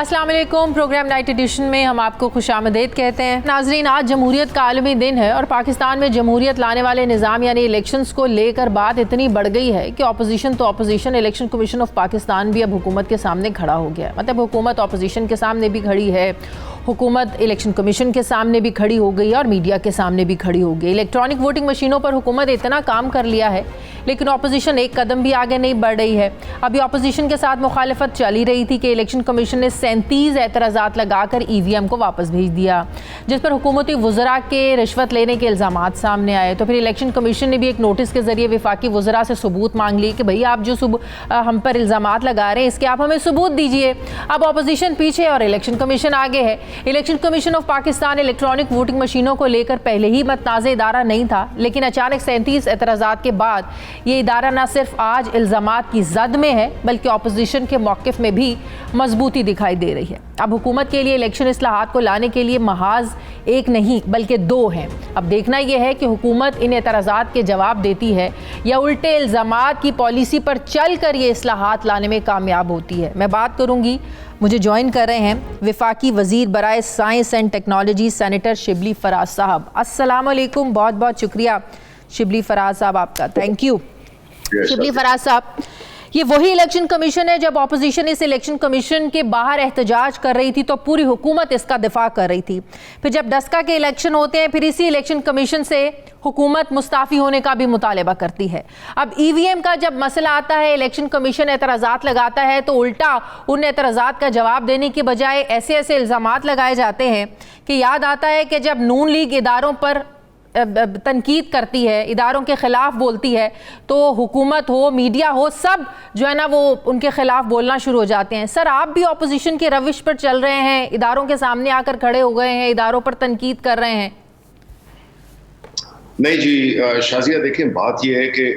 अस्सलाम वालेकुम। Programme night addition में हम आपको खुशामदीद कहते हैं। नाजरीन, आज जमहूरियत का आलमी दिन है और पाकिस्तान में जमहूरियत लाने वाले निज़ाम यानी इलेक्शंस को लेकर बात इतनी बढ़ गई है कि अपोजिशन तो opposition, election commission of Pakistan भी अब हुकूमत के सामने खड़ा हो गया है। मतलब हुकूमत अपोजिशन के सामने भी खड़ी है, हुकूमत इलेक्शन कमीशन के सामने भी खड़ी हो गई और मीडिया के सामने भी खड़ी हो गई। इलेक्ट्रॉनिक वोटिंग मशीनों पर हुकूमत इतना काम कर लिया है लेकिन अपोजिशन एक कदम भी आगे नहीं बढ़ रही है। अभी अपोजिशन के साथ मुखालफत चल ही रही थी कि इलेक्शन कमीशन ने 37 एतराज़ात लगाकर EVM को वापस भेज दिया, जिस पर हुकूमती वज़रा के रिश्वत लेने के इल्ज़ामात सामने आए। तो फिर इलेक्शन कमीशन ने भी एक नोटिस के ज़रिए वफाकी वज़रा से सबूत मांग ली कि भाई आप जो हम पर इल्ज़ामात लगा रहे हैं इसके आप हमें सबूत दीजिए। अब अपोजिशन पीछे और इलेक्शन कमीशन आगे है। Election commission of Pakistan electronic voting मशीनों को लेकर पहले ही मतनाज़ इदारा नहीं था, लेकिन अचानक 37 एतराज़ात के बाद ये इदारा न सिर्फ आज इल्ज़ामात की जद में है बल्कि अपोजिशन के मौक़िफ़ में भी मजबूती दिखाई दे रही है। अब हुकूमत के लिए इलेक्शन इस्लाहात को लाने के लिए महाज एक नहीं बल्कि दो हैं। अब देखना यह है कि हुकूमत इन एतराज़ात के जवाब देती है या उल्टे इल्ज़ामात की पॉलिसी पर चल कर ये इस्लाहात लाने में कामयाब होती है। मैं बात करूँगी, मुझे ज्वाइन कर रहे हैं वफाकी वज़ीर बराए science and technology senator Shibli Faraz साहब। अस्सलाम वालेकुम, बहुत बहुत शुक्रिया शिबली फराज साहब आपका, थैंक यू। शिबली फराज साहब, ये वही इलेक्शन कमीशन है जब अपोजिशन इस इलेक्शन कमीशन के बाहर एहतजाज कर रही थी तो पूरी हुकूमत इसका दिफा कर रही थी। फिर जब डस्का के इलेक्शन होते हैं फिर इसी इलेक्शन कमीशन से हुकूमत मुस्ताफ़ी होने का भी मुतालबा करती है। अब EVM का जब मसला आता है, इलेक्शन कमीशन एतराज़ात लगाता है तो उल्टा उन एतराज़ात का जवाब देने की बजाय ऐसे ऐसे इल्ज़ामात लगाए जाते हैं कि याद आता है कि जब नून लीग इदारों पर तनकीद करती है, इदारों के ख़िलाफ़ बोलती है तो हुकूमत हो, मीडिया हो, सब जो है ना वो उनके ख़िलाफ़ बोलना शुरू हो जाते हैं। सर, आप भी अपोजिशन के रविश पर चल रहे हैं, इदारों के सामने आकर खड़े हो गए हैं, इदारों पर तनकीद कर रहे हैं। नहीं जी शाजिया, देखें बात यह है कि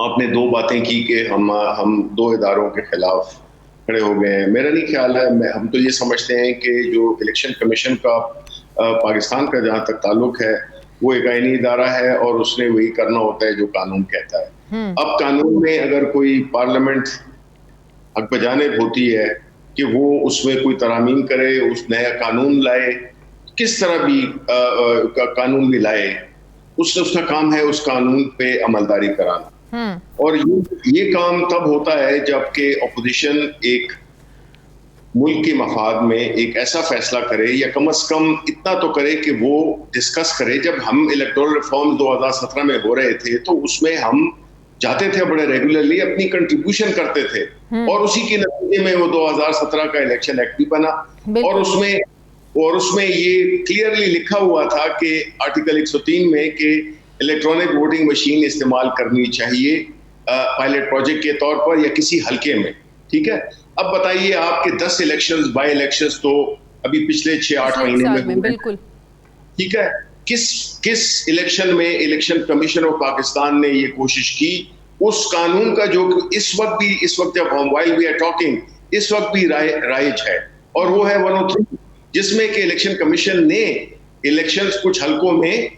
आपने दो बातें की कि हम दो इदारों के खिलाफ खड़े हो गए हैं। मेरा नहीं ख्याल है, हम तो ये समझते हैं कि जो इलेक्शन कमीशन का पाकिस्तान का जहाँ तक ताल्लुक है वो एक आईनी इदारा है और उसने वही करना होता है जो कानून कहता है। अब कानून में अगर कोई पार्लियामेंट हक बजानिब होती है कि वो उसमें कोई तरामीम करे, उस नया कानून लाए, किस तरह भी कानून भी लाए, उसका काम है उस कानून पे अमलदारी कराना। और ये काम तब होता है जबकि अपोजिशन एक मुल्क के मफाद में एक ऐसा फैसला करे या कम से कम इतना तो करे कि वो डिस्कस करे। जब हम इलेक्टोरल रिफॉर्म 2017 में हो रहे थे तो उसमें हम जाते थे, बड़े रेगुलरली अपनी कंट्रीब्यूशन करते थे और उसी के नतीजे में वो 2017 का इलेक्शन एक्ट भी बना और उसमें ये क्लियरली लिखा हुआ था कि आर्टिकल 103 में कि इलेक्ट्रॉनिक वोटिंग मशीन इस्तेमाल करनी चाहिए पायलट प्रोजेक्ट के तौर पर या किसी हल्के में। ठीक है, अब बताइए आपके 10 इलेक्शंस बाय इलेक्शंस तो अभी पिछले 6-8 महीने में हुए। बिल्कुल ठीक है, किस इलेक्शन में इलेक्शन कमीशन ऑफ पाकिस्तान ने ये कोशिश की उस कानून का जो इस वक्त जब हम वाइल वी आर टॉकिंग इस वक्त भी राइज है और वो है 103, जिसमें कि इलेक्शन कमीशन ने इलेक्शंस कुछ हल्कों में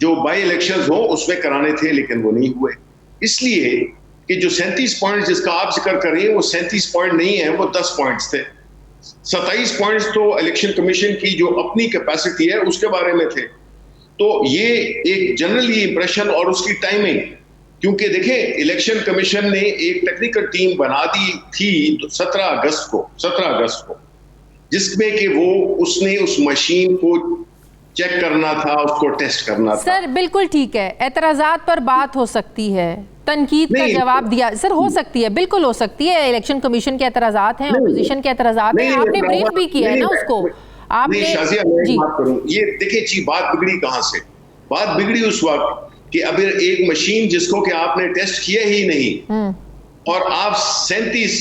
जो बाय इलेक्शंस हो उसमें कराने थे लेकिन वो नहीं हुए। इसलिए कि जो 37 पॉइंट्स जिसका आप जिक्र कर रही है वो 37 पॉइंट नहीं है, वो 10 पॉइंट्स थे। 27 पॉइंट्स तो इलेक्शन कमीशन की जो अपनी कैपेसिटी है उसके बारे में थे। तो ये एक जनरली इंप्रेशन और उसकी टाइमिंग, क्योंकि देखें इलेक्शन कमीशन ने एक टेक्निकल टीम बना दी थी 17 अगस्त को जिसमें कि उसने उस मशीन को चेक करना था, उसको टेस्ट करना था। सर बिल्कुल ठीक है, एतराज़ात पर बात हो सकती है, तनकीद का जवाब दिया सर हो सकती है, बिल्कुल हो सकती है। इलेक्शन कमीशन के एतराज़ात हैं, अपोजिशन के एतराज़ात हैं, आपने ब्रीफ भी किया है ना उसको। आपने शाजिया मैं बात करूं, ये देखिए जी बात बिगड़ी कहां से? बात बिगड़ी उस वक्त कि अब एक मशीन जिसको कि आपने टेस्ट किया ही नहीं और आप 37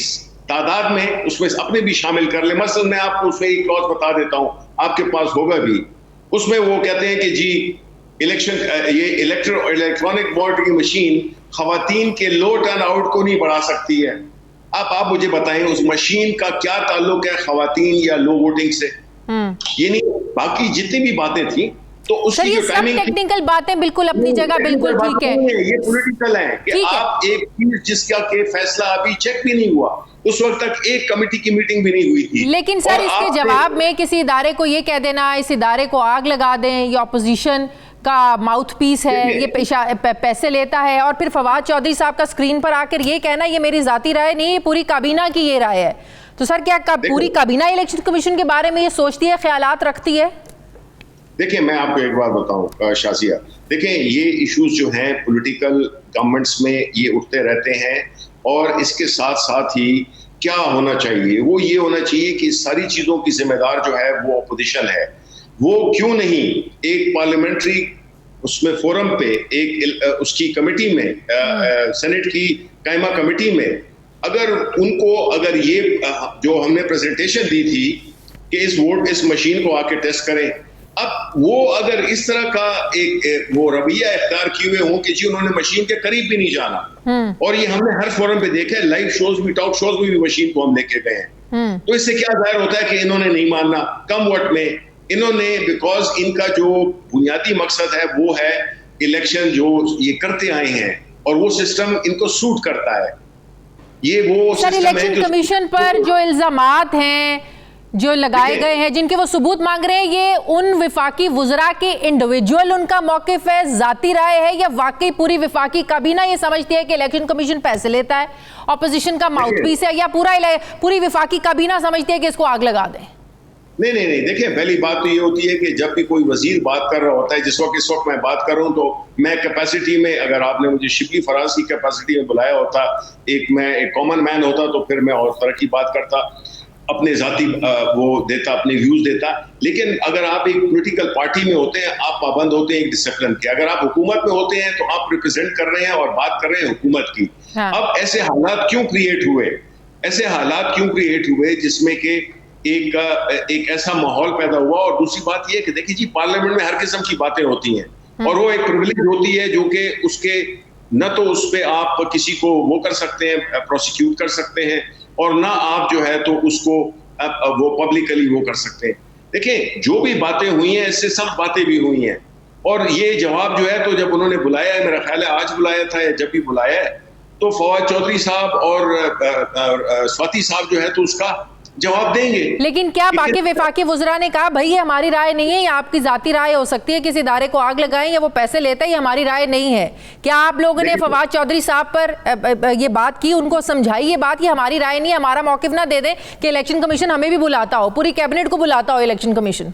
तादाद में उसमें अपने भी शामिल कर ले। मसलन मैं आपको उसमें एक क्लॉज बता देता हूं, आपके पास होगा भी, उसमें वो कहते हैं कि जी ये इलेक्ट्रॉनिक वोटिंग मशीन खवातीन के लो टर्न आउट को नहीं बढ़ा सकती है। आप मुझे बताएं उस मशीन का क्या ताल्लुक है खवातीन या लो वोटिंग से? ये नहीं, बाकी जितनी भी बातें थी तो उसकी जो टाइमिंग, टेक्निकल बातें बिल्कुल अपनी जगह बिल्कुल ठीक है, ये पॉलिटिकल है कि आप एक चीज जिसका के फैसला अभी चेक भी नहीं हुआ, उस वक्त तक एक कमेटी की मीटिंग भी नहीं हुई थी। लेकिन सर इसके जवाब में किसी इदारे को ये कह देना, इस इदारे को आग लगा दें, ये ऑपोजिशन का माउथ पीस है, ये पैसे लेता है, और फिर फवाद चौधरी साहब का स्क्रीन पर आकर ये कहना ये मेरी जाती राय नहीं, ये पूरी काबीना की ये राय है, तो सर क्या पूरी काबीना इलेक्शन कमीशन के बारे में ये सोचती है, ख्यालात रखती है? देखिए मैं आपको एक बात बताऊं शाजिया, देखें ये इश्यूज जो हैं पॉलिटिकल गवर्नमेंट्स में ये उठते रहते हैं, और इसके साथ साथ ही क्या होना चाहिए, वो ये होना चाहिए कि सारी चीजों की जिम्मेदार जो है वो अपोजिशन है। वो क्यों नहीं एक पार्लियामेंट्री उसमें फोरम पे एक उसकी कमेटी में सेनेट की कायमा कमेटी में अगर ये जो हमने प्रेजेंटेशन दी थी कि इस मशीन को आके टेस्ट करें, अब वो अगर इस तरह का एक वो रवैया इख्तियार किए हुए हों कि जी उन्होंने मशीन के करीब भी नहीं जाना, और ये हमने हर फोरम पे देखा है, लाइव शोज भी, टॉक शोज में भी मशीन को हम लेके गए हैं, तो इससे क्या जाहिर होता है कि इन्होंने नहीं मानना। कम वोट में इन्होंने, बिकॉज इनका जो बुनियादी मकसद है वो है इलेक्शन जो ये करते आए हैं, और वो सिस्टम इनको सूट करता है। ये वो सर इलेक्शन कमीशन पर जो इल्जामात हैं जो लगाए गए हैं, जिनके वो सबूत मांग रहे हैं, ये उन विफाकी वुज़रा के इंडिविजुअल उनका मौक़िफ़ है, ज़ाती राय है, या वाकई पूरी विफाकी काबीना ये समझती है कि इलेक्शन कमीशन पैसे लेता है, ऑपोजिशन का माउथपीस है, या पूरी विफाकी काबीना समझती है कि इसको आग लगा दें? नहीं, देखिए पहली बात तो ये होती है कि जब भी कोई वजीर बात कर रहा होता है, इस वक्त मैं बात कर रहा हूँ, तो मैं कैपेसिटी में, अगर आपने मुझे शिबली फराज की कैपेसिटी में बुलाया होता, मैं एक कॉमन मैन होता, तो फिर मैं और तरह की बात करता, अपने जाती वो देता, अपने व्यूज देता। लेकिन अगर आप एक पॉलिटिकल पार्टी में होते हैं, आप पाबंद होते हैं एक डिसिप्लिन के। अगर आप हुकूमत में होते हैं तो आप रिप्रेजेंट कर रहे हैं और बात कर रहे हैं हुकूमत की। हाँ। अब ऐसे हालात क्यों क्रिएट हुए जिसमें कि एक ऐसा माहौल पैदा हुआ। और दूसरी बात यह कि देखिए जी, पार्लियामेंट में हर किस्म की बातें होती हैं, और वो एक प्रिविलेज होती है जो कि उसके न तो उस पर आप किसी को वो कर सकते हैं, प्रोसिक्यूट कर सकते हैं, और ना आप जो है तो उसको वो पब्लिकली वो कर सकते हैं। देखिए जो भी बातें हुई हैं, इससे सब बातें भी हुई हैं, और ये जवाब जो है, तो जब उन्होंने बुलाया है, मेरा ख्याल है आज बुलाया था या जब भी बुलाया है, तो फवाद चौधरी साहब और स्वाति साहब जो है तो उसका जवाब देंगे। लेकिन क्या बाकी विफाकी वुज़रा ने कहा भाई ये हमारी राय नहीं है, ये आपकी जाती राय हो सकती है, किसी इदारे को आग लगाएं या वो पैसे लेता है, ये हमारी राय नहीं है? क्या आप लोगों ने फवाद चौधरी साहब पर ये बात की, उनको समझाई ये बात, ये हमारी राय नहीं है, हमारा मौक़िफ़ ना दे दें कि इलेक्शन कमीशन हमें भी बुलाता हो, पूरी कैबिनेट को बुलाता हो इलेक्शन कमीशन?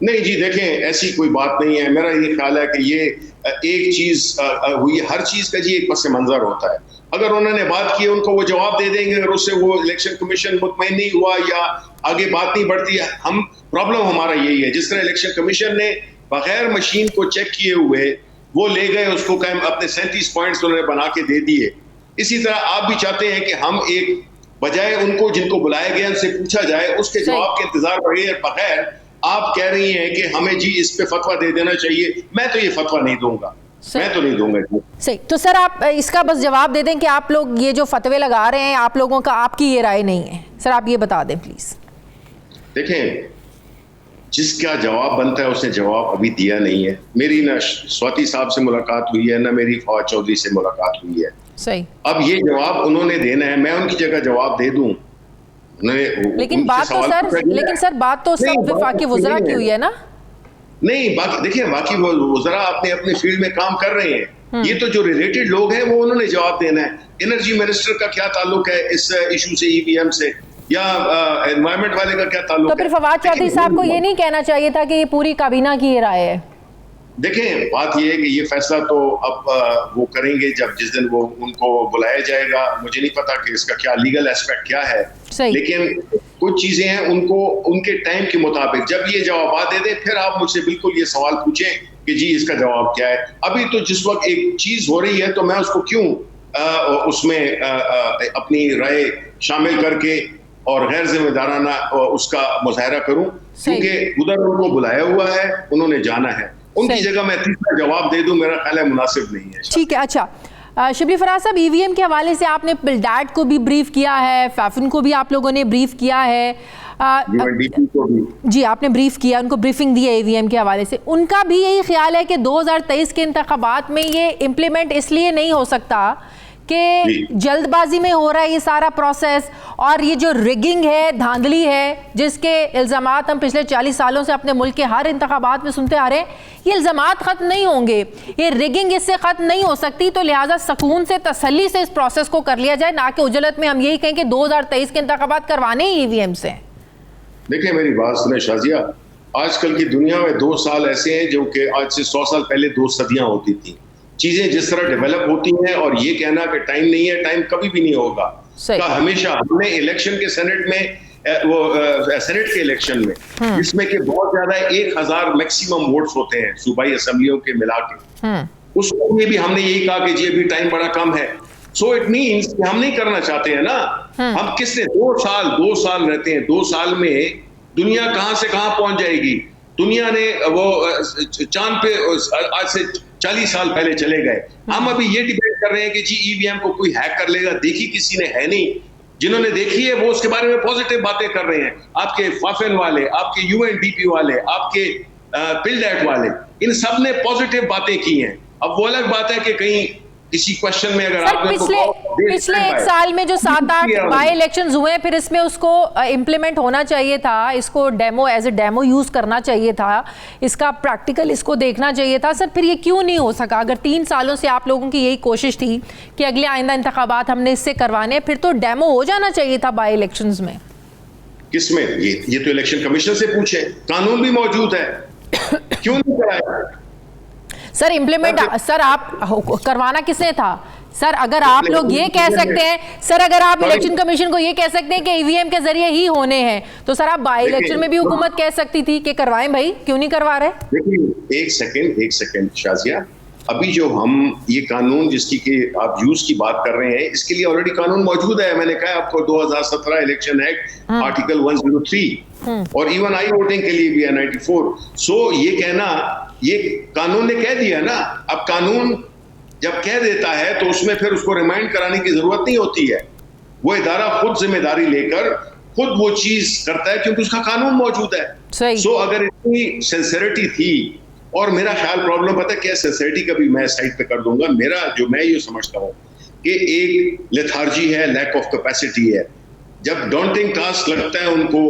नहीं जी, देखें ऐसी कोई बात नहीं है। मेरा ये ख्याल है कि ये एक चीज हुई, हर चीज का जी एक पस मंजर होता है। अगर उन्होंने बात की, उनको वो जवाब दे देंगे, अगर उससे वो इलेक्शन कमीशन मुतमईन नहीं हुआ या आगे बात नहीं बढ़ती है, प्रॉब्लम हमारा यही है। जिस तरह इलेक्शन कमीशन ने बगैर मशीन को चेक किए हुए वो ले गए, उसको अपने 37 पॉइंट्स उन्होंने बना के दे दिए, इसी तरह आप भी चाहते हैं कि हम एक बजाय उनको जिनको बुलाया गया उनसे पूछा जाए, उसके जवाब के इंतजार बगैर आप कह रही हैं कि हमें जी इस पे फतवा दे देना चाहिए। मैं तो ये फतवा नहीं दूंगा, मैं तो नहीं दूंगा। सही, तो सर आप इसका बस जवाब दे दें कि आप लोग ये जो फतवे लगा रहे हैं, आप लोगों का, आपकी ये राय नहीं है। सर आप ये बता दें प्लीज। देखें, जिसका जवाब बनता है उसने जवाब अभी दिया नहीं है। मेरी ना स्वाति साहब से मुलाकात हुई है, ना मेरी फवाद चौधरी से मुलाकात हुई है। सही, अब ये जवाब उन्होंने देना है, मैं उनकी जगह जवाब दे दूं। लेकिन बात तो सब विफाकी वुज़रा की हुई है ना? नहीं, बाकी देखिए, बाकी वुज़रा अपने फील्ड में काम कर रहे हैं। ये तो जो रिलेटेड लोग हैं वो उन्होंने जवाब देना है। एनर्जी मिनिस्टर का क्या ताल्लुक है इस इशू से, ईवीएम से, या एनवायरमेंट वाले का क्या ताल्लुक है? तो फिर फवाद चौधरी साहब को ये नहीं कहना चाहिए था कि ये पूरी काबीना की ये राय है? देखें, बात ये है कि ये फैसला तो अब वो करेंगे जब जिस दिन वो उनको बुलाया जाएगा। मुझे नहीं पता कि इसका क्या लीगल एस्पेक्ट क्या है, लेकिन कुछ चीजें हैं उनको उनके टाइम के मुताबिक जब ये जवाब दे दे, फिर आप मुझसे बिल्कुल ये सवाल पूछें कि जी इसका जवाब क्या है। अभी तो जिस वक्त एक चीज हो रही है तो मैं उसको क्यों उसमें अपनी राय शामिल करके और गैर जिम्मेदाराना उसका मुजाहरा करूं, क्योंकि उधर उनको बुलाया हुआ है, उन्होंने जाना है। उनकी जगह मैं तीसरा जवाब दे दूं, मेरा ख्याल है मुनासिब नहीं है। ठीक है, अच्छा शिबली फराज साहब, ईवीएम के हवाले से आपने पिलडाट को भी ब्रीफ किया है, फैफिन को भी आप लोगों ने ब्रीफ किया है, यूएनडीपी को भी जी आपने ब्रीफ किया, उनको ब्रीफिंग दी है ईवीएम के हवाले से, उनका भी यही ख्याल है कि 2023 के इंतखाबात में ये इम्प्लीमेंट इसलिए नहीं हो सकता कि जल्दबाजी में हो रहा है ये सारा प्रोसेस, और ये जो रिगिंग है, धांधली है, जिसके इल्ज़ामात हम पिछले 40 सालों से अपने मुल्क के हर इंतखाबात में सुनते आ रहे हैं, ये इल्ज़ामात ख़त्म नहीं होंगे, ये रिगिंग इससे ख़त्म नहीं हो सकती। तो लिहाजा सुकून से, तसल्ली से इस प्रोसेस को कर लिया जाए, ना कि उजलत में हम यही कहें कि 2023 के इंतखाबात करवाने ही ईवीएम से। देखिए मेरी बात सुने शाजिया, आजकल की दुनिया में 2 साल ऐसे हैं जो कि आज से 100 साल पहले 2 सदियां होती थी। चीजें जिस तरह डेवलप होती हैं, और ये कहना कि टाइम नहीं है, टाइम कभी भी नहीं होगा। का हमेशा हमने इलेक्शन के सेनेट में सेनेट के इलेक्शन में जिसमें कि बहुत ज्यादा 1000 मैक्सिमम वोट्स होते हैं सूबाई असेंबलियों के मिला के, उसमें भी हमने यही कहा कि जी अभी टाइम बड़ा कम है। सो इट मीन्स कि हम नहीं करना चाहते हैं ना। हम किसने 2 साल रहते हैं, 2 साल में दुनिया कहां से कहां पहुंच जाएगी। दुनिया ने वो चांद पे आज से 40 साल पहले चले गए। हम अभी ये डिबेट कर रहे हैं कि जी ईवीएम को कोई हैक कर लेगा। देखी किसी ने है नहीं, जिन्होंने देखी है वो उसके बारे में पॉजिटिव बातें कर रहे हैं। आपके फाफेन वाले, आपके यूएनडीपी वाले, आपके पिल्डेट वाले, इन सब ने पॉजिटिव बातें की हैं। अब वो अलग बात है कि कहीं किसी क्वेश्चन में अगर आपने पिछले 1 साल में जो 7-8 बाई इलेक्शंस हुए हैं, फिर इसमें उसको इम्प्लीमेंट होना चाहिए था, इसको demo as a demo use करना चाहिए था, इसका प्रैक्टिकल इसको देखना चाहिए था। सर फिर ये क्यों नहीं हो सका? अगर 3 सालों से आप लोगों की यही कोशिश थी कि अगले आइंदा इंतखाबात हमने इससे करवाने, फिर तो डेमो हो जाना चाहिए था बाई इलेक्शंस में। किसमें? ये तो इलेक्शन कमीशन से पूछे, कानून भी मौजूद है, क्यों नहीं कराया? सर इम्प्लीमेंट सर आप करवाना किसने था? सर अगर आप लोग ये कह सकते हैं, सर अगर आप इलेक्शन कमीशन को ये कह सकते हैं कि ईवीएम के जरिए ही होने हैं, तो सर आप बाई इलेक्शन में भी हुकूमत कह सकती थी कि करवाएं भाई, क्यों नहीं करवा रहे? देखिए एक सेकंड शाजिया, अभी जो हम ये कानून जिसकी कि आप यूज की बात कर रहे हैं, इसके लिए ऑलरेडी कानून मौजूद है। मैंने कहा आपको 2017 इलेक्शन एक्ट आर्टिकल 103 और इवन आई वोटिंग के लिए भी है 94। सो ये कहना, ये कानून ने कह दिया ना। अब कानून जब कह देता है तो उसमें फिर उसको रिमाइंड कराने की जरूरत नहीं होती है। वो इदारा खुद जिम्मेदारी लेकर खुद वो चीज करता है क्योंकि उसका कानून मौजूद है। सो अगर इतनी सिंसियरिटी थी, और मेरा ख्याल प्रॉब्लम पता है क्या, सिंसियरिटी का भी मैं साइड पे कर दूंगा। मैं ये समझता हूँ कि एक लेथार्जी है, लैक ऑफ कैपेसिटी है। जब डॉन्टिंग टास्क लगता है उनको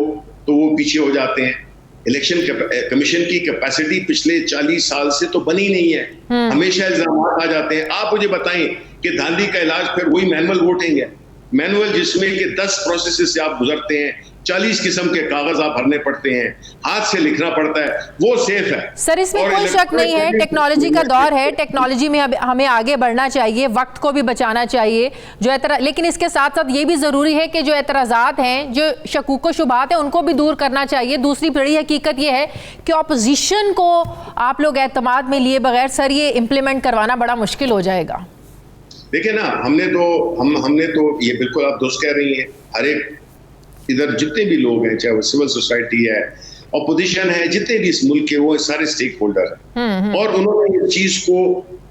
तो वो पीछे हो जाते हैं। इलेक्शन कमीशन की कैपेसिटी पिछले 40 साल से तो बनी नहीं है, हमेशा इल्जाम आ जाते हैं। आप मुझे बताएं कि धांधली का इलाज फिर वही मैनुअल वोटिंग है, मैनुअल जिसमें कि 10 प्रोसेस से आप गुजरते हैं, 40 किस्म के कागज आप भरने पड़ते हैं, हाथ से लिखना पड़ता है, वो सेफ है। सर इसमें कोई शक नहीं है, टेक्नोलॉजी का दौर है, टेक्नोलॉजी में हमें आगे बढ़ना चाहिए, वक्त को भी बचाना चाहिए। लेकिन इसके साथ साथ ये भी जरूरी है कि जो एतराज़ात हैं, जो शकूक व शुबात हैं, उनको भी दूर करना चाहिए। दूसरी बड़ी हकीकत ये है कि ऑपोजिशन को आप लोग एतमाद में लिए बगैर सर ये इम्प्लीमेंट करवाना बड़ा मुश्किल हो जाएगा। देखिए ना, हमने तो ये बिल्कुल आप दोस्त कह रही हैं, हर एक इधर जितने भी लोग हैं, चाहे वो सिविल सोसाइटी है, ऑपोजिशन है, जितने भी इस मुल्क के, वो सारे स्टेक होल्डर हैं और उन्होंने इस चीज को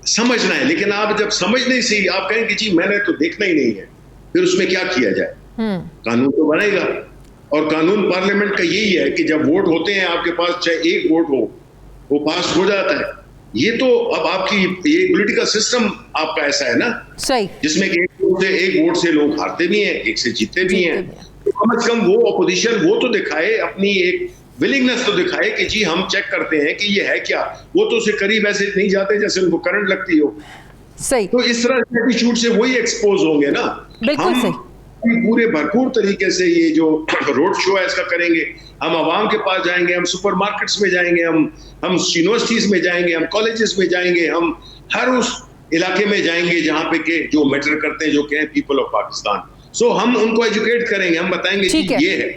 समझना है। लेकिन आप जब समझने से आप कहें कि जी मैंने तो देखना ही नहीं है, फिर उसमें क्या किया जाए? कानून तो बनेगा, और कानून पार्लियामेंट का यही है कि जब वोट होते हैं आपके पास, चाहे एक वोट हो, वो पास हो जाता है। ये तो अब आपकी ये पॉलिटिकल सिस्टम आपका ऐसा है ना, सही, जिसमें एक वोट से लोग हारते भी हैं, एक से जीतते भी हैं। तो कम से कम वो ऑपोजिशन वो तो दिखाए, अपनी एक विलिंगनेस तो दिखाए कि जी हम चेक करते हैं कि ये है क्या। वो तो उसे करीब ऐसे नहीं जाते जैसे उनको करंट लगती हो। सही, तो इस तरह के एटीट्यूड से वही एक्सपोज होंगे ना। बिल्कुल सही। पूरे भरपूर तरीके से ये जो रोड शो है इसका करेंगे, हम आवाम के पास जाएंगे, हम सुपरमार्केट्स में जाएंगे, हम यूनिवर्सिटीज में जाएंगे, हम कॉलेजेस में जाएंगे, हम हर उस इलाके में जाएंगे जहां पे के जो मैटर करते हैं, जो कहें पीपल ऑफ पाकिस्तान। सो हम उनको एजुकेट करेंगे, हम बताएंगे कि ये है।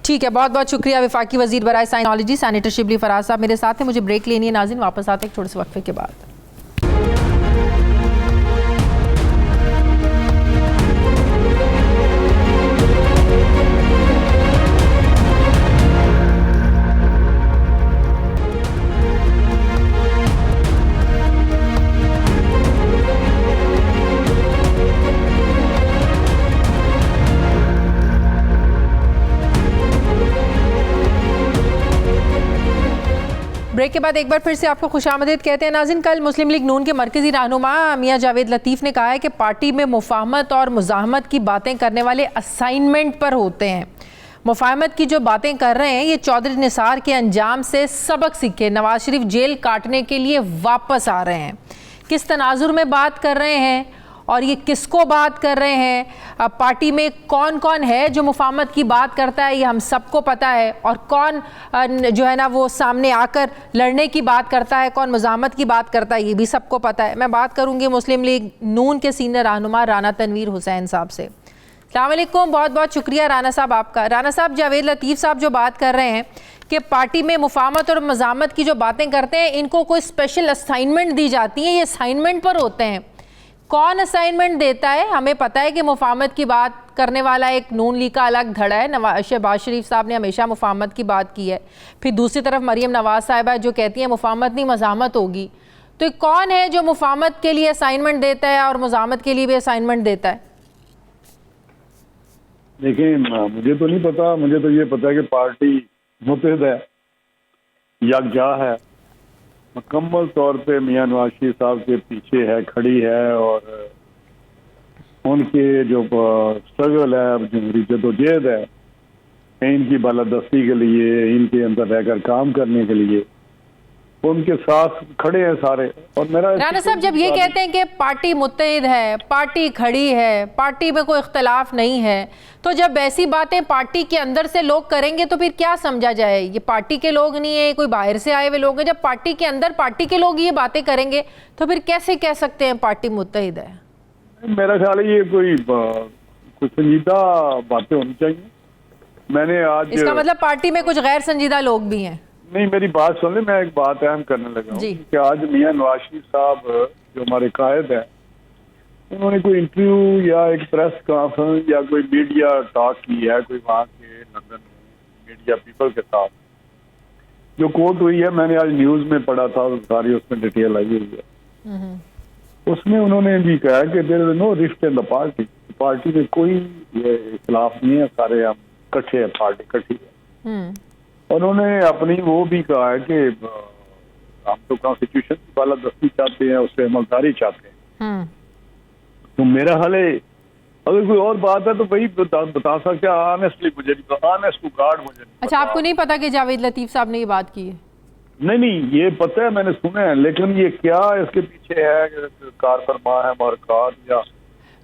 ठीक है, बहुत बहुत शुक्रिया वफाकी वजीर बराए साइनोलॉजी सैनेटर शिबली फराज साहब मेरे साथ हैं। मुझे ब्रेक लेनी है नाज़रीन, वापस आते हैं एक छोटे से वक्फे के बाद। ब्रेक के बाद एक बार फिर से आपको खुशामदीद कहते हैं। नाज़रीन, कल मुस्लिम लीग नून के मरकज़ी रहनुमा मियां जावेद लतीफ़ ने कहा है कि पार्टी में मुफाहमत और मुज़ाहमत की बातें करने वाले असाइनमेंट पर होते हैं। मुफाहमत की जो बातें कर रहे हैं ये चौधरी निसार के अंजाम से सबक सीखे नवाज शरीफ जेल काटने के लिए वापस आ रहे हैं। किस तनाजुर में बात कर रहे हैं और ये किसको बात कर रहे हैं, पार्टी में कौन कौन है जो मुफाहमत की बात करता है ये हम सबको पता है, और कौन जो है ना वो सामने आकर लड़ने की बात करता है, कौन मुज़ाहमत की बात करता है ये भी सबको पता है। मैं बात करूंगी मुस्लिम लीग नून के सीनियर रहनुमा राना तनवीर हुसैन साहब से। अस्सलाम वालेकुम, बहुत बहुत शुक्रिया राना साहब आपका। राना साहब, जावेद लतीफ़ साहब जो बात कर रहे हैं कि पार्टी में मुफाहमत और मुज़ाहमत की जो बातें करते हैं इनको कोई स्पेशल असाइनमेंट दी जाती है, ये असाइनमेंट पर होते हैं। कौन असाइनमेंट देता है? हमें पता है कि मुफाहमत की बात करने वाला एक नून लीग का अलग धड़ा है, शहबाज शरीफ साहब ने हमेशा मुफाहमत की बात की है। फिर दूसरी तरफ मरीम नवाज साहिबा जो कहती हैं मुफाहमत नहीं मुज़ाहमत होगी। तो कौन है जो मुफाहमत के लिए असाइनमेंट देता है और मुज़ाहमत के लिए भी असाइनमेंट देता है? देखिए, मुझे तो नहीं पता, मुझे तो ये पता है कि पार्टी मुत्तहिद है, यकजा है, मुकम्मल तौर पे मियां नवाज शरीफ साहब के पीछे है, खड़ी है, और उनके जो स्ट्रगल है, जमहूरी जदोजहद है इनकी बालादस्ती के लिए, इनके अंदर रहकर काम करने के लिए उनके साथ खड़े हैं सारे। और मेरा राना साहब जब ये कहते हैं कि पार्टी मुत्तहिद है, पार्टी खड़ी है, पार्टी में कोई इख्तलाफ नहीं है, तो जब ऐसी बातें पार्टी के अंदर से लोग करेंगे तो फिर क्या समझा जाए? ये पार्टी के लोग नहीं है, कोई बाहर से आए हुए लोग हैं। जब पार्टी के अंदर पार्टी के लोग ये बातें करेंगे तो फिर कैसे कह सकते हैं पार्टी मुत्तहिद है? मेरा ख्याल है ये कोई संजीदा बातें होनी चाहिए। मैंने आज इसका मतलब पार्टी में कुछ गैर संजीदा लोग भी हैं? नहीं, मेरी बात सुन ले, मैं एक बात अहम करने लगा हूँ कि आज मियां नवाज शरीफ साहब जो हमारे कायद है, उन्होंने कोई इंटरव्यू या एक प्रेस कॉन्फ्रेंस या कोई मीडिया टॉक की है कोई वहाँ के लंदन में मीडिया पीपल के साथ, जो कोर्ट हुई है, मैंने आज न्यूज में पढ़ा था, सारी उसमें डिटेल आई हुई है। उसमें उन्होंने भी कहा कि there is no rift in the party, party में कोई इख्तिलाफ नहीं है, सारे हम इकट्ठे हैं, पार्टी इकट्ठी है। उन्होंने अपनी वो भी कहा है कि हम तो कॉन्स्टिट्यूशन की बालादस्ती चाहते हैं, उससे अमलदारी चाहते हैं। तो मेरा हाल है, अगर कोई और बात है तो भाई बता सकते हैं ऑनेस्टली, मुझे ऑनेस्ट टू गॉड मुझे। अच्छा, आपको नहीं पता कि जावेद लतीफ साहब ने ये बात की है? नहीं, ये पता है, मैंने सुना है, लेकिन ये क्या इसके पीछे है, कार फरमा है मारकात या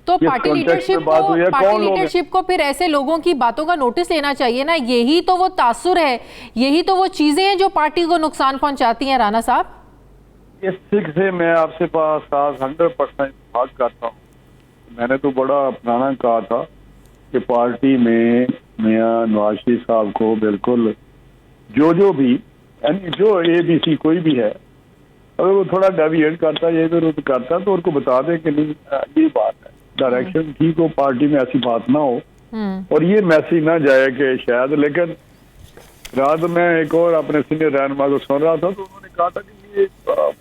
तो पार्टी लीडरशिप को फिर ऐसे लोगों की बातों का नोटिस लेना चाहिए ना। यही तो वो तासुर है, यही तो वो चीजें हैं जो पार्टी को नुकसान पहुंचाती हैं। राना साहब, इस फिक्र से मैं आपसे पास 100% बात करता हूँ। मैंने तो बड़ा पुराना कहा था कि पार्टी में मियां नवाज शरीफ साहब को बिल्कुल जो भी जो ABC कोई भी है, अगर वो थोड़ा डेविएट करता है, ये विरोध करता है, तो उनको बता दे कि नहीं ये बात है, डायरेक्शन ठीक हो, पार्टी में ऐसी बात ना हो, और ये मैसेज ना जाए कि शायद। लेकिन रात में एक और अपने सीनियर रहनुमा को सुन रहा था, तो उन्होंने कहा था कि ये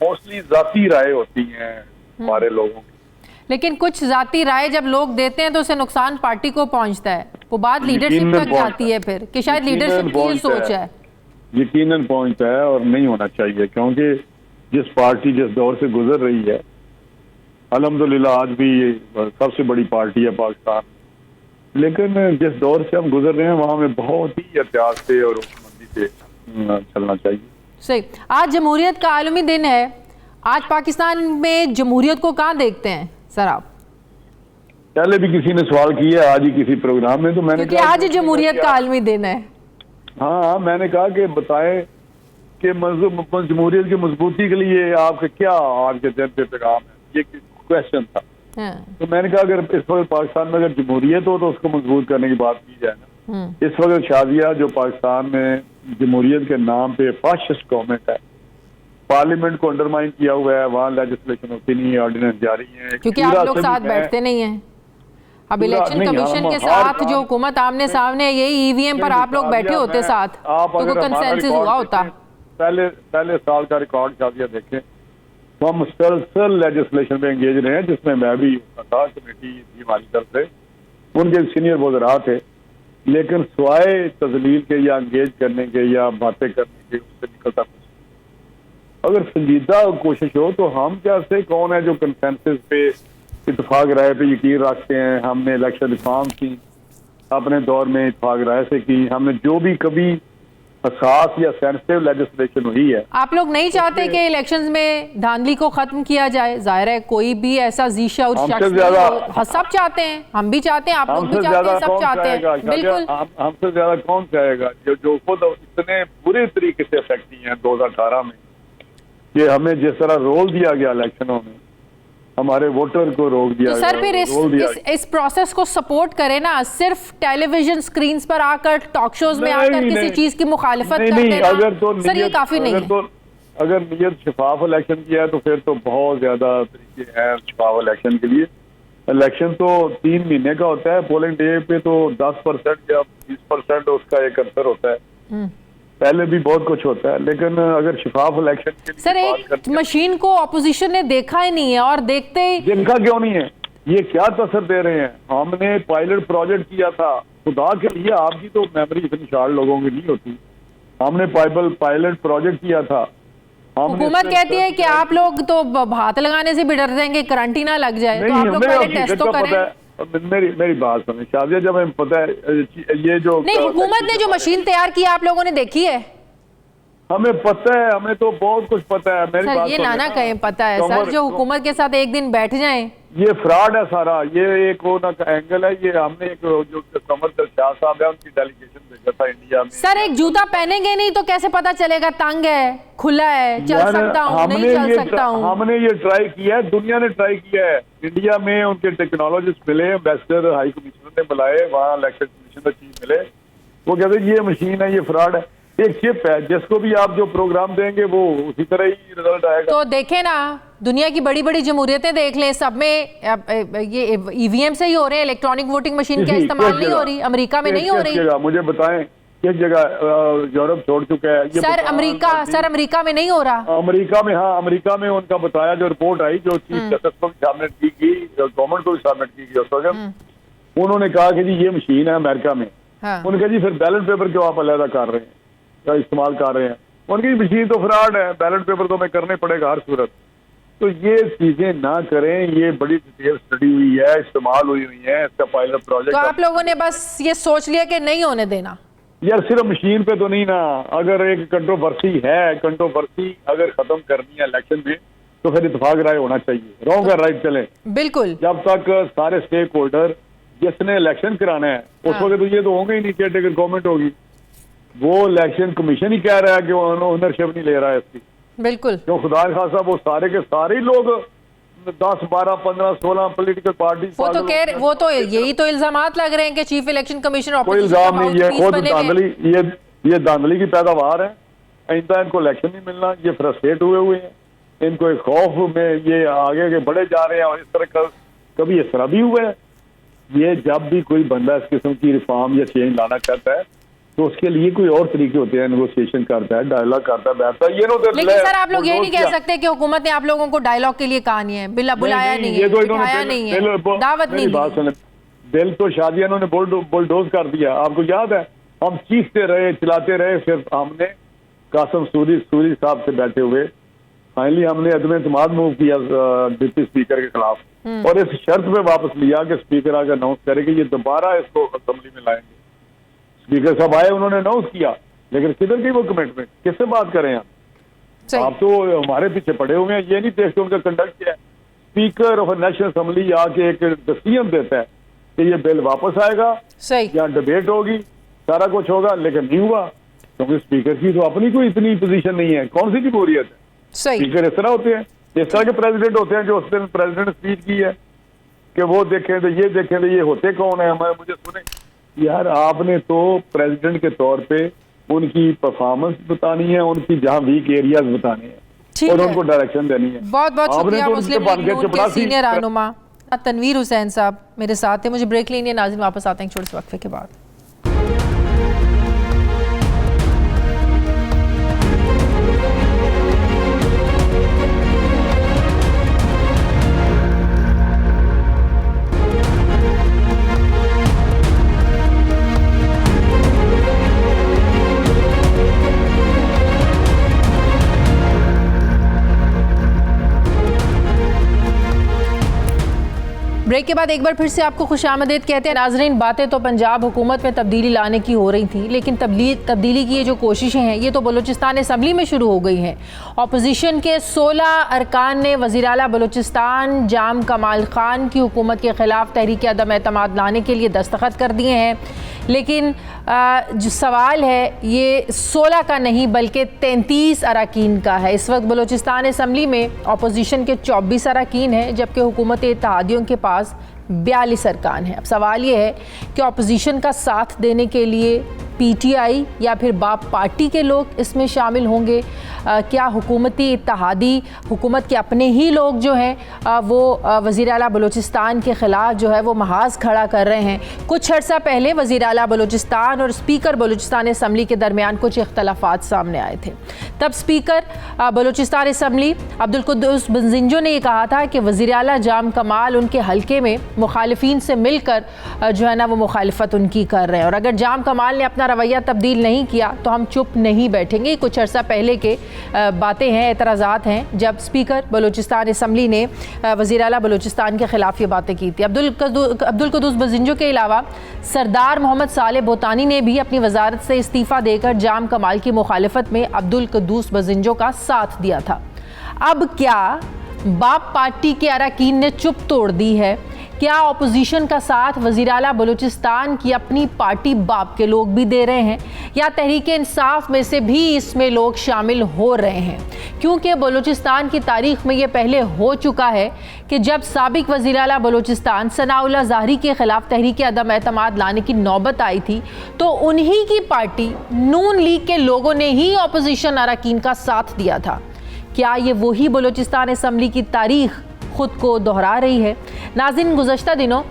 मोस्टली जाती राय होती हैं हमारे लोगों की, लेकिन कुछ जाती राय जब लोग देते हैं तो उसे नुकसान पार्टी को पहुंचता है, वो बात लीडरशिप तक जाती है फिर कि शायद लीडरशिप की ये सोच है। यकीनन पहुंचता है, और नहीं होना चाहिए, क्योंकि जिस पार्टी जिस दौर से गुजर रही है, अल्हम्दुलिल्लाह आज भी ये सबसे बड़ी पार्टी है पाकिस्तान, लेकिन जिस दौर से हम गुजर रहे हैं वहाँ में बहुत ही एहतियात से और हुकूमती से चलना चाहिए। सही। आज जमहूरियत का आलमी दिन है, आज पाकिस्तान में जमहूरियत को कहाँ देखते हैं सर आप? पहले भी किसी ने सवाल किया आज ही किसी प्रोग्राम में, तो मैंने कहा आज जमहूरियत का आलमी दिन है। हाँ, मैंने कहा कि बताएं कि जमहूरियत की मजबूती के लिए आपके क्या आज के दिन पे पैगाम है, ये क्वेश्चन था। तो मैंने कहा अगर इस वक्त पाकिस्तान में अगर जमहूरियत हो तो उसको मजबूत करने की बात की जाए ना। इस वक्त शादिया जो पाकिस्तान में जमहूरियत के नाम पे फाशिस्ट गवर्नमेंट है, पार्लियामेंट को अंडरमाइन किया हुआ है, वहाँ लेजिस्लेशन होती नहीं है, ऑर्डिनेंस जारी है, क्योंकि आप लोग साथ बैठते नहीं है। अब इलेक्शन कमीशन के साथ जो हुकूमत आमने सामने, यही EVM पर आप लोग बैठे होते साथ, तो कोई कंसेंसस हुआ होता। पहले साल का रिकॉर्ड शादिया देखें तो हम मुसलसल लेजिस्लेशन में एंगेज रहे हैं, जिसमें मैं भी था, कमेटी थी हमारी तरफ से, उनके सीनियर वज़रा थे, लेकिन सिवाय तजलील के या एंगेज करने के या बातें करने के उससे निकलता कुछ। अगर संजीदा कोशिश हो तो हम कैसे, कौन है जो कंसेंसस पे इत्तेफाक राय पे यकीन रखते हैं। हमने इलेक्शन रिफॉर्म की अपने दौर में, इत्तेफाक राय से की। हमने जो भी कभी हसास या सेंसिटिव लेजिस्लेशन हुई है। आप लोग नहीं चाहते कि इलेक्शंस में धांधली को खत्म किया जाए? जाहिर है कोई भी ऐसा जीशा और शख्स नहीं, सब चाहते हैं, हम भी चाहते हैं, आप लोग भी चाहते हैं, सब चाहते हैं। बिल्कुल हमसे ज्यादा कौन चाहेगा जो खुद इतने बुरे तरीके से अफेक्ट किए हैं 2018 में, कि हमें जिस तरह रोल दिया गया इलेक्शनों में, हमारे वोटर को रोक दिया तो सर फिर इस प्रोसेस को सपोर्ट करें ना, सिर्फ टेलीविजन स्क्रीन्स पर आकर, टॉक शोज में आकर किसी चीज की मुखालिफत कर देना, सर ये काफी नहीं है। अगर नियत शफाफ इलेक्शन किया है तो फिर तो बहुत ज्यादा तरीके हैं शफाफ इलेक्शन के लिए। इलेक्शन तो 3 महीने का होता है, पोलिंग डे पे तो 10% या 20% उसका एक अंतर होता है। पहले भी बहुत कुछ होता है, लेकिन अगर शफाफ इलेक्शन के लिए सर एक मशीन को ऑपोजिशन ने देखा ही नहीं है, और देखते ही देखा क्यों नहीं है? ये क्या तसर दे रहे हैं? हमने पायलट प्रोजेक्ट किया था, खुदा के लिए आपकी तो मेमोरी इतनी शार्प लोगों की नहीं होती। हमने पायलट प्रोजेक्ट किया था। हुकूमत कहती है कि आप लोग तो हाथ लगाने से भी डरते हैं कि करंट ना लग जाए, तो आप लोग पहले टेस्ट तो करें। मेरी बात सुनिए शाजिया, जब हमें पता है ये जो नहीं, हुकूमत ने जो मशीन तैयार की आप लोगों ने देखी है? हमें पता है, हमें तो बहुत कुछ पता है। मेरी बात ये ना कहें पता है सर, जो हुकूमत के साथ एक दिन बैठ जाएं। ये फ्रॉड है सारा, ये एक एंगल है। ये हमने एक जो कमर शाह साहब है उनकी डेलीगेशन भेजा था इंडिया में। सर एक जूता पहनेंगे नहीं तो कैसे पता चलेगा तंग है, खुला है, चल सकता हूँ, नहीं चल सकता हूँ? हमने ये ट्राई किया है, दुनिया ने ट्राई किया है। इंडिया में उनके टेक्नोलॉजिस्ट मिले, एम्बेसडर हाई कमिश्नर ने बुलाए, वहाँ इलेक्शन कमीशन चीफ मिले, वो कहते ये मशीन है, ये फ्रॉड है। एक चिप है, जिसको भी आप जो प्रोग्राम देंगे वो उसी तरह ही रिजल्ट आएगा। तो देखें ना, दुनिया की बड़ी बड़ी जमहूरियतें देख लें, सब में ये ईवीएम से ही हो रहे हैं, इलेक्ट्रॉनिक वोटिंग मशीन का इस्तेमाल नहीं हो रही। अमेरिका में नहीं हो रही। मुझे बताएं किस जगह यूरोप छोड़ चुका है ये? सर अमेरिका में नहीं हो रहा। अमेरिका में, हाँ अमेरिका में उनका बताया, जो रिपोर्ट आई, जो चीफ जस्टिस को सबमिट की गई, गवर्नमेंट को भी सबमिट की गई उस वक्त, उन्होंने कहा कि जी ये मशीन है अमेरिका में। उन्होंने कहा जी फिर बैलेट पेपर क्यों आप अलग कर रहे हैं, क्या इस्तेमाल कर रहे हैं? उनकी मशीन तो फ्रॉड है, बैलेट पेपर तो हमें करने पड़ेगा हर सूरत। तो ये चीजें ना करें, ये बड़ी डिटेल स्टडी हुई है, इस्तेमाल हुई है इसका पायलट प्रोजेक्ट। तो आप लोगों ने बस ये सोच लिया कि नहीं होने देना? यार सिर्फ मशीन पे तो नहीं ना, अगर एक कंट्रोवर्सी है, कंट्रोवर्सी अगर खत्म करनी है इलेक्शन में तो फिर इत्तेफाक राय होना चाहिए, रॉन्ग और राइट चले। बिल्कुल, जब तक सारे स्टेक होल्डर, जिसने इलेक्शन कराना है उस वक्त तो ये तो होंगे ही नहीं, केयरटेकर गवर्नमेंट होगी। वो इलेक्शन कमीशन ही कह रहा है कि वो ओनरशिप नहीं ले रहा है इसकी। बिल्कुल, जो खुदा खासा वो सारे के सारे लोग 10, 12, 15, 16 पॉलिटिकल पार्टी, वो तो यही तो इल्जामात लग रहे हैं कि चीफ इलेक्शन कमीशन। कोई इल्जाम नहीं है, खुद धांधली, ये धांधली की पैदावार है। आइंदा इनको इलेक्शन नहीं मिलना, ये फ्रस्ट्रेट हुए हैं, इनको एक खौफ में ये आगे के बढ़े जा रहे हैं। और इस तरह कभी इस तरह भी हुआ है। ये जब भी कोई बंदा इस किस्म की रिफॉर्म या चेंज लाना चाहता है तो उसके लिए कोई और तरीके होते हैं, नेगोशिएशन करता है, डायलॉग करता है, बैठता है। ये लेकिन सर आप लोग ये नहीं कह सकते कि हुकूमत ने आप लोगों को डायलॉग के लिए कहा नहीं है, बुलाया नहीं है, दिखाया नहीं है, दावत नहीं दी। बिल तो शादी इन्होंने बुलडोज कर दिया। आपको याद है हम चीखते रहे, चिल्लाते रहे, फिर हमने कासिम सूरी साहब से बैठे हुए फाइनली हमने अदम एतमाद मूव किया डिप्टी स्पीकर के खिलाफ, और इस शर्त पे वापस लिया कि स्पीकर आकर अनाउंस करे कि ये दोबारा इसको असेंबली में लाएंगे। स्पीकर साहब आए, उन्होंने अनाउंस किया, लेकिन किधर गई वो कमिटमेंट? किससे बात करें आप तो हमारे पीछे पड़े हुए हैं। ये नहीं देखते उनका कंडक्ट क्या है। स्पीकर ऑफ नेशनल असेंबली आके एक डिसीजन देता है कि ये बिल वापस आएगा, यहाँ डिबेट होगी, सारा कुछ होगा, लेकिन नहीं हुआ क्योंकि स्पीकर की तो अपनी कोई इतनी पोजीशन नहीं है। कौन सी जमहूरियत है? स्पीकर इस तरह होते हैं, इस तरह के प्रेसिडेंट होते हैं जो उस दिन प्रेसिडेंट स्पीच की है कि वो देखें तो ये देखें तो ये होते कौन है, हमारे मुझे सुने। यार आपने तो प्रेसिडेंट के तौर पे उनकी परफॉर्मेंस बतानी है, उनकी जहां वीक एरियाज बताने हैं और उनको डायरेक्शन देनी है। बहुत बहुत शुक्रिया मुस्लिम लीग के सीनियर रहनुमा तनवीर हुसैन साहब मेरे साथ थे। मुझे ब्रेक लेनी है, नाज़रीन वापस आते हैं छोटे से वक्फे के बाद। ब्रेक के बाद एक बार फिर से आपको खुशामदीद कहते हैं। नाज़रीन, बातें तो पंजाब हुकूमत में तब्दीली लाने की हो रही थी, लेकिन तब्दीली की ये जो कोशिशें हैं ये तो बलूचिस्तान असम्बली में शुरू हो गई हैं। अपोजिशन के 16 अरकान ने वज़ीर आला बलूचिस्तान जाम कमाल खान की हुकूमत के ख़िलाफ़ तहरीक अदम एतमाद लाने के लिए दस्तखत कर दिए हैं। लेकिन जो सवाल है ये 16 का नहीं बल्कि 33 अरकान का है। इस वक्त बलूचिस्तान असम्बली में अपोजिशन के 24 अरकान हैं, जबकि हुकूमत इत्तेहादियों के पास 42 अरकान हैं। अब सवाल ये है कि अपोजिशन का साथ देने के लिए PTI या फिर बाप पार्टी के लोग इसमें शामिल होंगे? क्या हुकूमती इत्तेहादी हुकूमत के अपने ही लोग जो हैं वो वज़ीर आला बलूचिस्तान के ख़िलाफ़ जो है वो महाज खड़ा कर रहे हैं? कुछ अर्सा पहले वज़ीर आला बलूचिस्तान और स्पीकर बलूचिस्तान असम्बली के दरमियान कुछ इख्तलाफात सामने आए थे। तब स्पीकर बलूचिस्तान असम्बली अब्दुल कुद्दूस बंजिंजो ने यह कहा था कि वज़ीर आला जाम कमाल उनके हल्के में मुखालिफिन से मिलकर जो है ना वो मुखालिफत उनकी कर रहे हैं, और अगर जाम कमाल ने अपना रवैया तब्दील नहीं किया तो हम चुप नहीं बैठेंगे। कुछ अर्सा पहले के बातें हैं, एतराज़ात हैं, जब स्पीकर बलूचिस्तान असम्बली ने वज़ीर आला बलूचिस्तान के ख़िलाफ़ ये बातें की थी। अब्दुल कुद्दूस बंजिंजो के अलावा सरदार मोहम्मद साले बोतानी ने भी अपनी वजारत से इस्तीफ़ा देकर जाम कमाल की मुखालिफत में अब्दुल कुद्दूस बंजिंजो का साथ दिया था। अब क्या बाप पार्टी के अरकान ने चुप तोड़ दी है? क्या अपोजिशन का साथ वज़ीर आला बलूचिस्तान की अपनी पार्टी बाप के लोग भी दे रहे हैं, या तहरीक इंसाफ में से भी इसमें लोग शामिल हो रहे हैं? क्योंकि बलूचिस्तान की तारीख में ये पहले हो चुका है कि जब साबिक वज़ीर आला बलूचिस्तान सनाउल्लाह ज़ाहरी के ख़िलाफ़ तहरीक अदम एतमाद लाने की नौबत आई थी तो उन्हीं की पार्टी नून लीग के लोगों ने ही अपोजिशन अरकान का साथ दिया था। क्या ये वही बलूचिस्तान असम्बली की तारीख खुद को दोहरा रही है? नाज़रीन, गुज़श्ता दिनों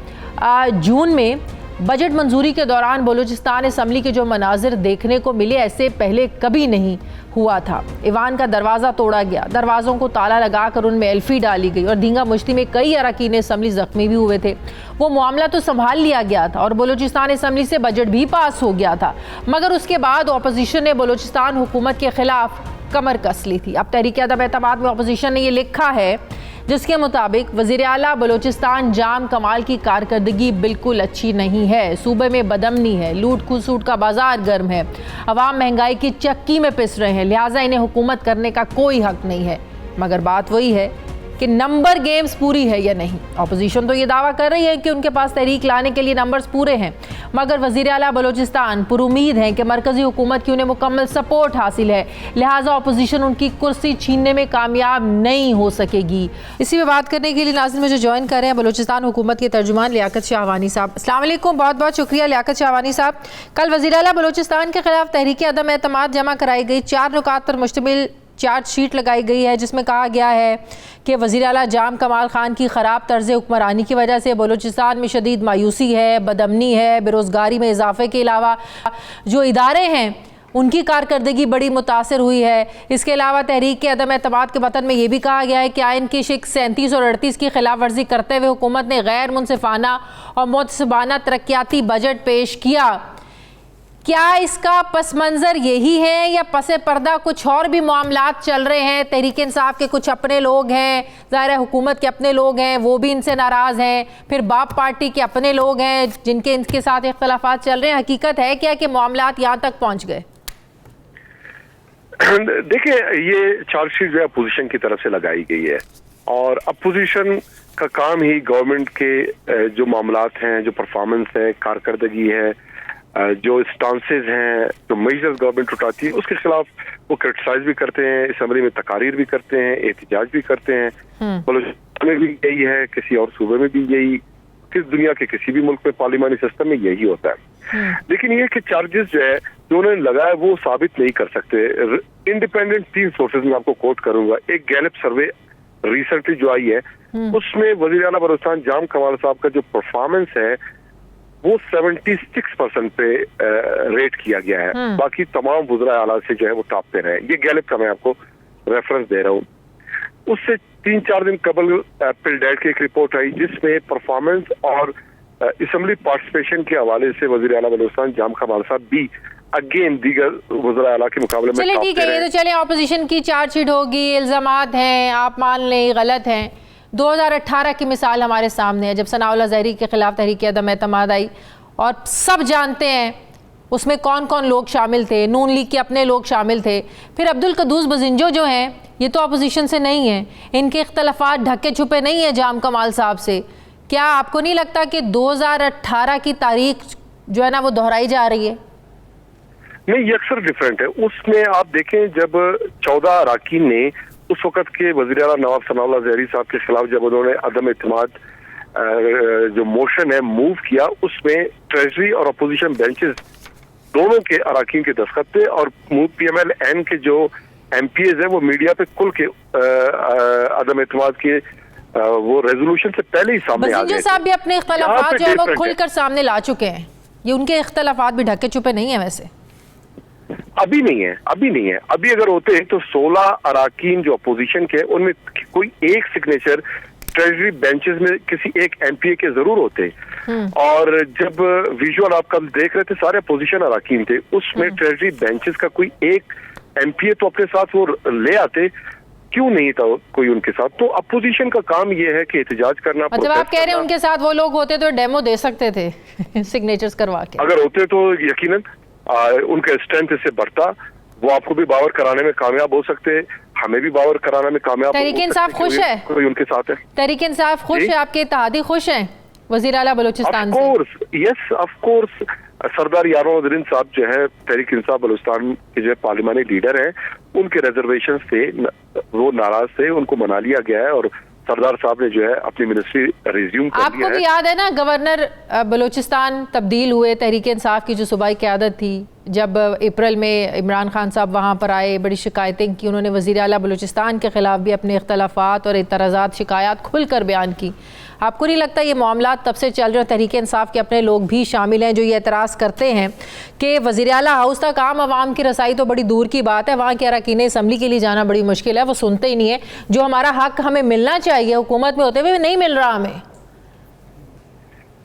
जून में बजट मंजूरी के दौरान बलूचिस्तान असम्बली के जो मनाजिर देखने को मिले ऐसे पहले कभी नहीं हुआ था। ईवान का दरवाज़ा तोड़ा गया, दरवाज़ों को ताला लगाकर उनमें एल्फी डाली गई और धींगा मुश्ती में कई अरकान असम्बली ज़ख्मी भी हुए थे। वो मामला तो संभाल लिया गया था और बलूचिस्तान असम्बली से बजट भी पास हो गया था, मगर उसके बाद अपोजिशन ने बलूचिस्तान हुकूमत के ख़िलाफ़ कमर कस ली थी। अब तहरीक अदम एतमाद में अपोजिशन ने ये लिखा है जिसके मुताबिक वज़ीर आला बलूचिस्तान जाम कमाल की कारकर्दगी बिल्कुल अच्छी नहीं है, सूबे में बदअमनी है, लूट खसूट का बाजार गर्म है, अवाम महंगाई की चक्की में पिस रहे हैं, लिहाजा इन्हें हुकूमत करने का कोई हक नहीं है। मगर बात वही है कि नंबर गेम्स पूरी है या नहीं। अपोजिशन तो ये दावा कर रही है कि उनके पास तहरीक लाने के लिए नंबर्स पूरे हैं, मगर वज़ीर आला बलूचिस्तान पुरुमीद हैं कि मरकज़ी हुकूमत की उन्हें मुकम्मल सपोर्ट हासिल है, लिहाजा अपोजिशन उनकी कुर्सी छीनने में कामयाब नहीं हो सकेगी। इसी में बात करने के लिए नाज़रीन मुझे ज्वाइन कर रहे हैं बलूचिस्तान हुकूमत के तर्जुमान लियाकत शाहवानी साहब। अस्सलाम वालेकुम, बहुत बहुत शुक्रिया लियाकत शाहवानी साहब। कल वज़ीर आला बलूचिस्तान के ख़िलाफ़ तहरीक अदम एतमाद जमा कराई गई, 4 नुकात पर मुश्तमिल चार्जशीट लगाई गई है जिसमें कहा गया है कि वज़ीर आला जाम कमाल खान की ख़राब तर्ज़ हुक्मरानी की वजह से बलूचिस्तान में शदीद मायूसी है, बदअमनी है, बेरोज़गारी में इजाफ़े के अलावा जो इदारे हैं उनकी कारकर्दगी बड़ी मुतासर हुई है। इसके अलावा तहरीक के अदम एतमाद के बतन में ये भी कहा गया है कि आइन की शिक 37 और 38 की खिलाफ वर्जी करते हुए हुकूमत ने गैर मुनसिफाना और मुतसबाना तरक्याती बजट पेश किया। क्या इसका पस मंज़र यही है या पसे पर्दा कुछ और भी मामलात चल रहे हैं? तहरीक इंसाफ के कुछ अपने लोग हैं, ज़ाहिर है हुकूमत के अपने लोग हैं, वो भी इनसे नाराज़ हैं, फिर बाप पार्टी के अपने लोग हैं जिनके इनके साथ इख्तलाफात चल रहे हैं। हकीकत है क्या कि मामलात यहाँ तक पहुँच गए? देखिए, ये चार्जशीट जो है अपोजिशन की तरफ से लगाई गई है और अपोजिशन का काम ही गवर्नमेंट के जो मामलात हैं, जो परफॉर्मेंस है, कारकर्दगी है, जो स्टांसेस हैं, जो मेजर्स गवर्नमेंट उठाती है उसके खिलाफ वो क्रिटिसाइज भी करते हैं, असम्बली में तकारीर भी करते हैं, एहतजाज भी करते हैं। बलूचिस्तान में भी यही है, किसी और सूबे में भी यही, किस दुनिया के किसी भी मुल्क में पार्लिमानी सिस्टम में यही होता है। लेकिन ये कि चार्जेस जो है जो उन्होंने लगाया वो साबित नहीं कर सकते। इंडिपेंडेंट 3 सोर्सेज में आपको कोट करूंगा। एक गैलप सर्वे रिसेंटली जो आई है उसमें वज़ीर आला बलूचिस्तान जाम कमाल साहब का जो परफॉर्मेंस है वो 76% पे रेट किया गया है। बाकी तमाम वज़ीर आला से जो है वो टॉप पे रहे। ये गैलप का मैं आपको रेफरेंस दे रहा हूँ। उससे 3-4 दिन कबल पिल डेट की एक रिपोर्ट आई जिसमें परफॉर्मेंस और असम्बली पार्टिसिपेशन के हवाले से वज़ीर आला बलूचिस्तान जाम कमाल साहब भी अगेन दीगर वज़ीर आला के मुकाबले में चलिए ठीक है, ये तो चले ऑपोजिशन की चार्जशीट होगी, इल्जामात हैं, आप मान लें गलत हैं। 2018 की मिसाल हमारे सामने है, जब सनाउल्लाह ज़हरी के खिलाफ तहरीक अदम एतमाद आई और सब जानते हैं उसमें कौन कौन लोग शामिल थे, नून लीग के अपने लोग शामिल थे। फिर अब्दुल कद्दूस बजिंजो जो हैं, ये तो अपोजिशन से नहीं है, इनके इख्तलाफात ढके छुपे नहीं है जाम कमाल साहब से। क्या आपको नहीं लगता कि 2018 की तारीख जो है ना वो दोहराई जा रही है? नहीं, ये अक्सर डिफरेंट है। उसमें आप देखें जब 14 अरकान ने उस वक्त के वज़ीर आला नवाब सनाउल्लाह ज़हरी साहब के खिलाफ जब उन्होंने अदम इत्मीनाद जो मोशन है मूव किया, उसमें ट्रेजरी और अपोजिशन बेंचेस दोनों के अरकान के दस्तखत थे और PMLN के जो MPs है वो मीडिया पे खुल के अदम इत्मीनाद के वो रेजोल्यूशन से पहले ही सामने आ गए। साहब भी अपने इख्तलाफात जो है वो खुलकर सामने ला चुके हैं, ये उनके इख्तलाफात भी ढके छुपे नहीं है वैसे? अभी नहीं है, अभी नहीं है। अभी अगर होते तो 16 अरकान जो अपोजिशन के उनमें कोई एक सिग्नेचर ट्रेजरी बेंचेस में किसी एक MPA के जरूर होते। और जब विजुअल आप कल देख रहे थे सारे अपोजिशन अरकान थे, उसमें ट्रेजरी बेंचेस का कोई एक MPA तो अपने साथ वो ले आते, क्यों नहीं था कोई उनके साथ? तो अपोजिशन का काम ये है कि एहतजाज करना। मतलब आप कह रहे हैं उनके साथ वो लोग होते तो डेमो दे सकते थे सिग्नेचर्स करवा के? अगर होते तो यकीनन उनका स्ट्रेंथ इससे बढ़ता, वो आपको भी बावर कराने में कामयाब हो सकते, हमें भी बावर कराने में कामयाब। तहरीक इंसाफ खुश है? कोई उनके साथ है? तहरीक इंसाफ खुश है? आपके इत्तेहादी खुश हैं वज़ीर आला बलूचिस्तान से? Yes of course. सरदार यारो नदरीन साहब जो है तहरीक इंसाफ बलूचिस्तान के जो पार्लिमानी लीडर हैं, उनके रिजर्वेशन से वो नाराज थे, उनको मना लिया गया है और सरदार साहब ने जो है अपनी मिनिस्ट्री रिज्यूम कर लिया है। आपको भी याद है ना गवर्नर बलूचिस्तान तब्दील हुए, तहरीक इंसाफ की जो सूबाई क़यादत थी, जब अप्रैल में इमरान खान साहब वहाँ पर आए, बड़ी शिकायतें की उन्होंने, वज़ीर आला बलूचिस्तान के ख़िलाफ़ भी अपने इख्तलाफात और एतराज़ात शिकायत खुलकर बयान की। आपको नहीं लगता ये मामला तब से चल रहे? तहरीक इंसाफ के अपने लोग भी शामिल हैं जो ये एतराज़ करते हैं कि वज़ीर आला हाउस तक आम आवाम की रसाई तो बड़ी दूर की बात है, वहाँ के अरकान असम्बली के लिए जाना बड़ी मुश्किल है, वो सुनते ही नहीं है। जो हमारा हक हमें मिलना चाहिए हुकूमत में होते हुए नहीं मिल रहा हमें।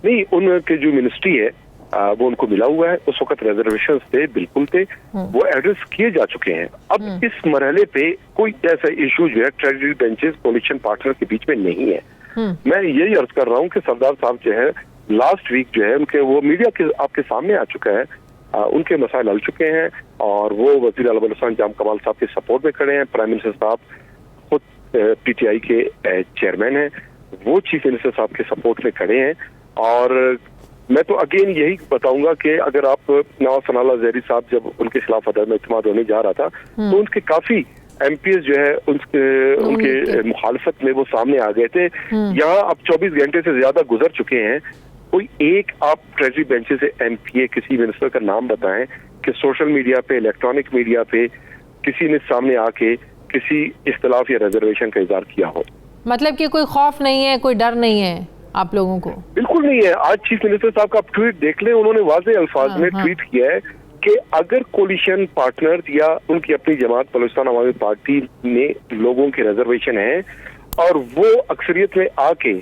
नहीं, उनके जो मिनिस्ट्री है वो उनको मिला हुआ है, उस वक्त रिजर्वेशन थे, बिल्कुल थे, वो एड्रेस किए जा चुके हैं। अब इस मरहले पे कोई ऐसा इशू जो है ट्रेजरी बेंचेस कोलिशन पार्टनर के बीच में नहीं है। मैं यही अर्ज कर रहा हूँ कि सरदार साहब जो है लास्ट वीक जो है उनके वो मीडिया के आपके सामने आ चुका है, उनके मसाइल हल चुके हैं और वो वज़ीर आला बलूचिस्तान जाम कमाल साहब के सपोर्ट में खड़े हैं। प्राइम मिनिस्टर साहब खुद PTI के चेयरमैन हैं, वो चीफ मिनिस्टर साहब के सपोर्ट में खड़े हैं। और मैं तो अगेन यही बताऊंगा कि अगर आप नवाब सनाउल्लाह ज़हरी साहब जब उनके खिलाफ अदम इत्मीनाद होने जा रहा था तो उनके काफी MPs जो है उनके मुखालफत में वो सामने आ गए थे। यहाँ अब 24 घंटे से ज्यादा गुजर चुके हैं, कोई एक आप ट्रेजरी बेंचेस से MPA किसी मिनिस्टर का नाम बताएं कि सोशल मीडिया पे, इलेक्ट्रॉनिक मीडिया पे किसी ने सामने आके किसी इख्तलाफ या रिजर्वेशन का इजहार किया हो? मतलब कि कोई खौफ नहीं है, कोई डर नहीं है आप लोगों को? बिल्कुल नहीं है। आज चीफ मिनिस्टर साहब का आप ट्वीट देख लें, उन्होंने वाज़ेह अल्फाज में ट्वीट किया है कि अगर कोलिशन पार्टनर या उनकी अपनी जमात बलूचिस्तान अवामी पार्टी में लोगों के रिजर्वेशन है और वो अक्सरियत में आके,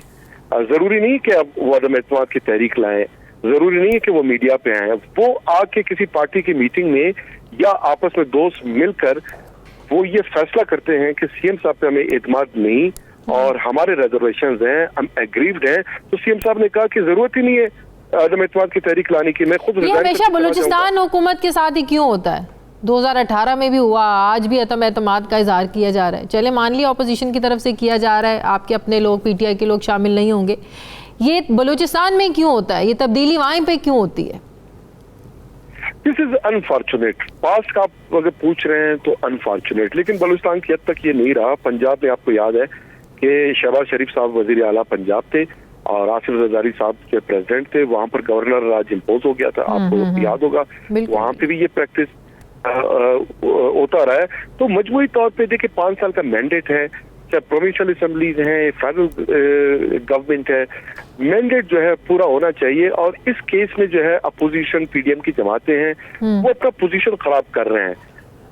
जरूरी नहीं कि अब वो अदम इत्मीनाद की तहरीक लाएं, जरूरी नहीं है कि वो मीडिया पे आए, वो आके किसी पार्टी की मीटिंग में या आपस में दोस्त मिलकर वो ये फैसला करते हैं कि CM साहब पे हमें एतमाद नहीं और हमारे रिजर्वेशंस हैं, हम एग्रीव्ड हैं। तो CM साहब ने कहा कि जरूरत ही नहीं है अदम इत्मीनाद की तहरीक लाने की। मैं खुद हमेशा बलूचिस्तान हुकूमत के साथ ही क्यों होता है? 2018 में भी हुआ, आज भी अदम इत्मीनाद का इजहार किया जा रहा है। चले मान लिया अपोजिशन की तरफ से किया जा रहा है, आपके अपने लोग PTI के लोग शामिल नहीं होंगे, ये बलूचिस्तान में क्यों होता है? ये तब्दीली वहीं पे क्यों होती है? This is unfortunate. पास्ट का आप अगर पूछ रहे हैं तो अनफॉर्चुनेट, लेकिन बलूचिस्तान की हद तक ये नहीं रहा। पंजाब में आपको याद है कि शहबाज शरीफ साहब वजीर आला पंजाब थे और आसिफ जरदारी साहब के प्रेसिडेंट थे, वहां पर गवर्नर राज इम्पोज हो गया था, आपको याद होगा। वहां पे भी ये प्रैक्टिस होता रहा है। तो मजमूई तौर पे देखिए 5 साल का मैंडेट है, चाहे प्रोविंशियल असेंबलीज हैं, फेडरल गवर्नमेंट है, मैंडेट जो है पूरा होना चाहिए। और इस केस में जो है अपोजिशन PDM की जमातें हैं वो अपना पोजीशन खराब कर रहे हैं।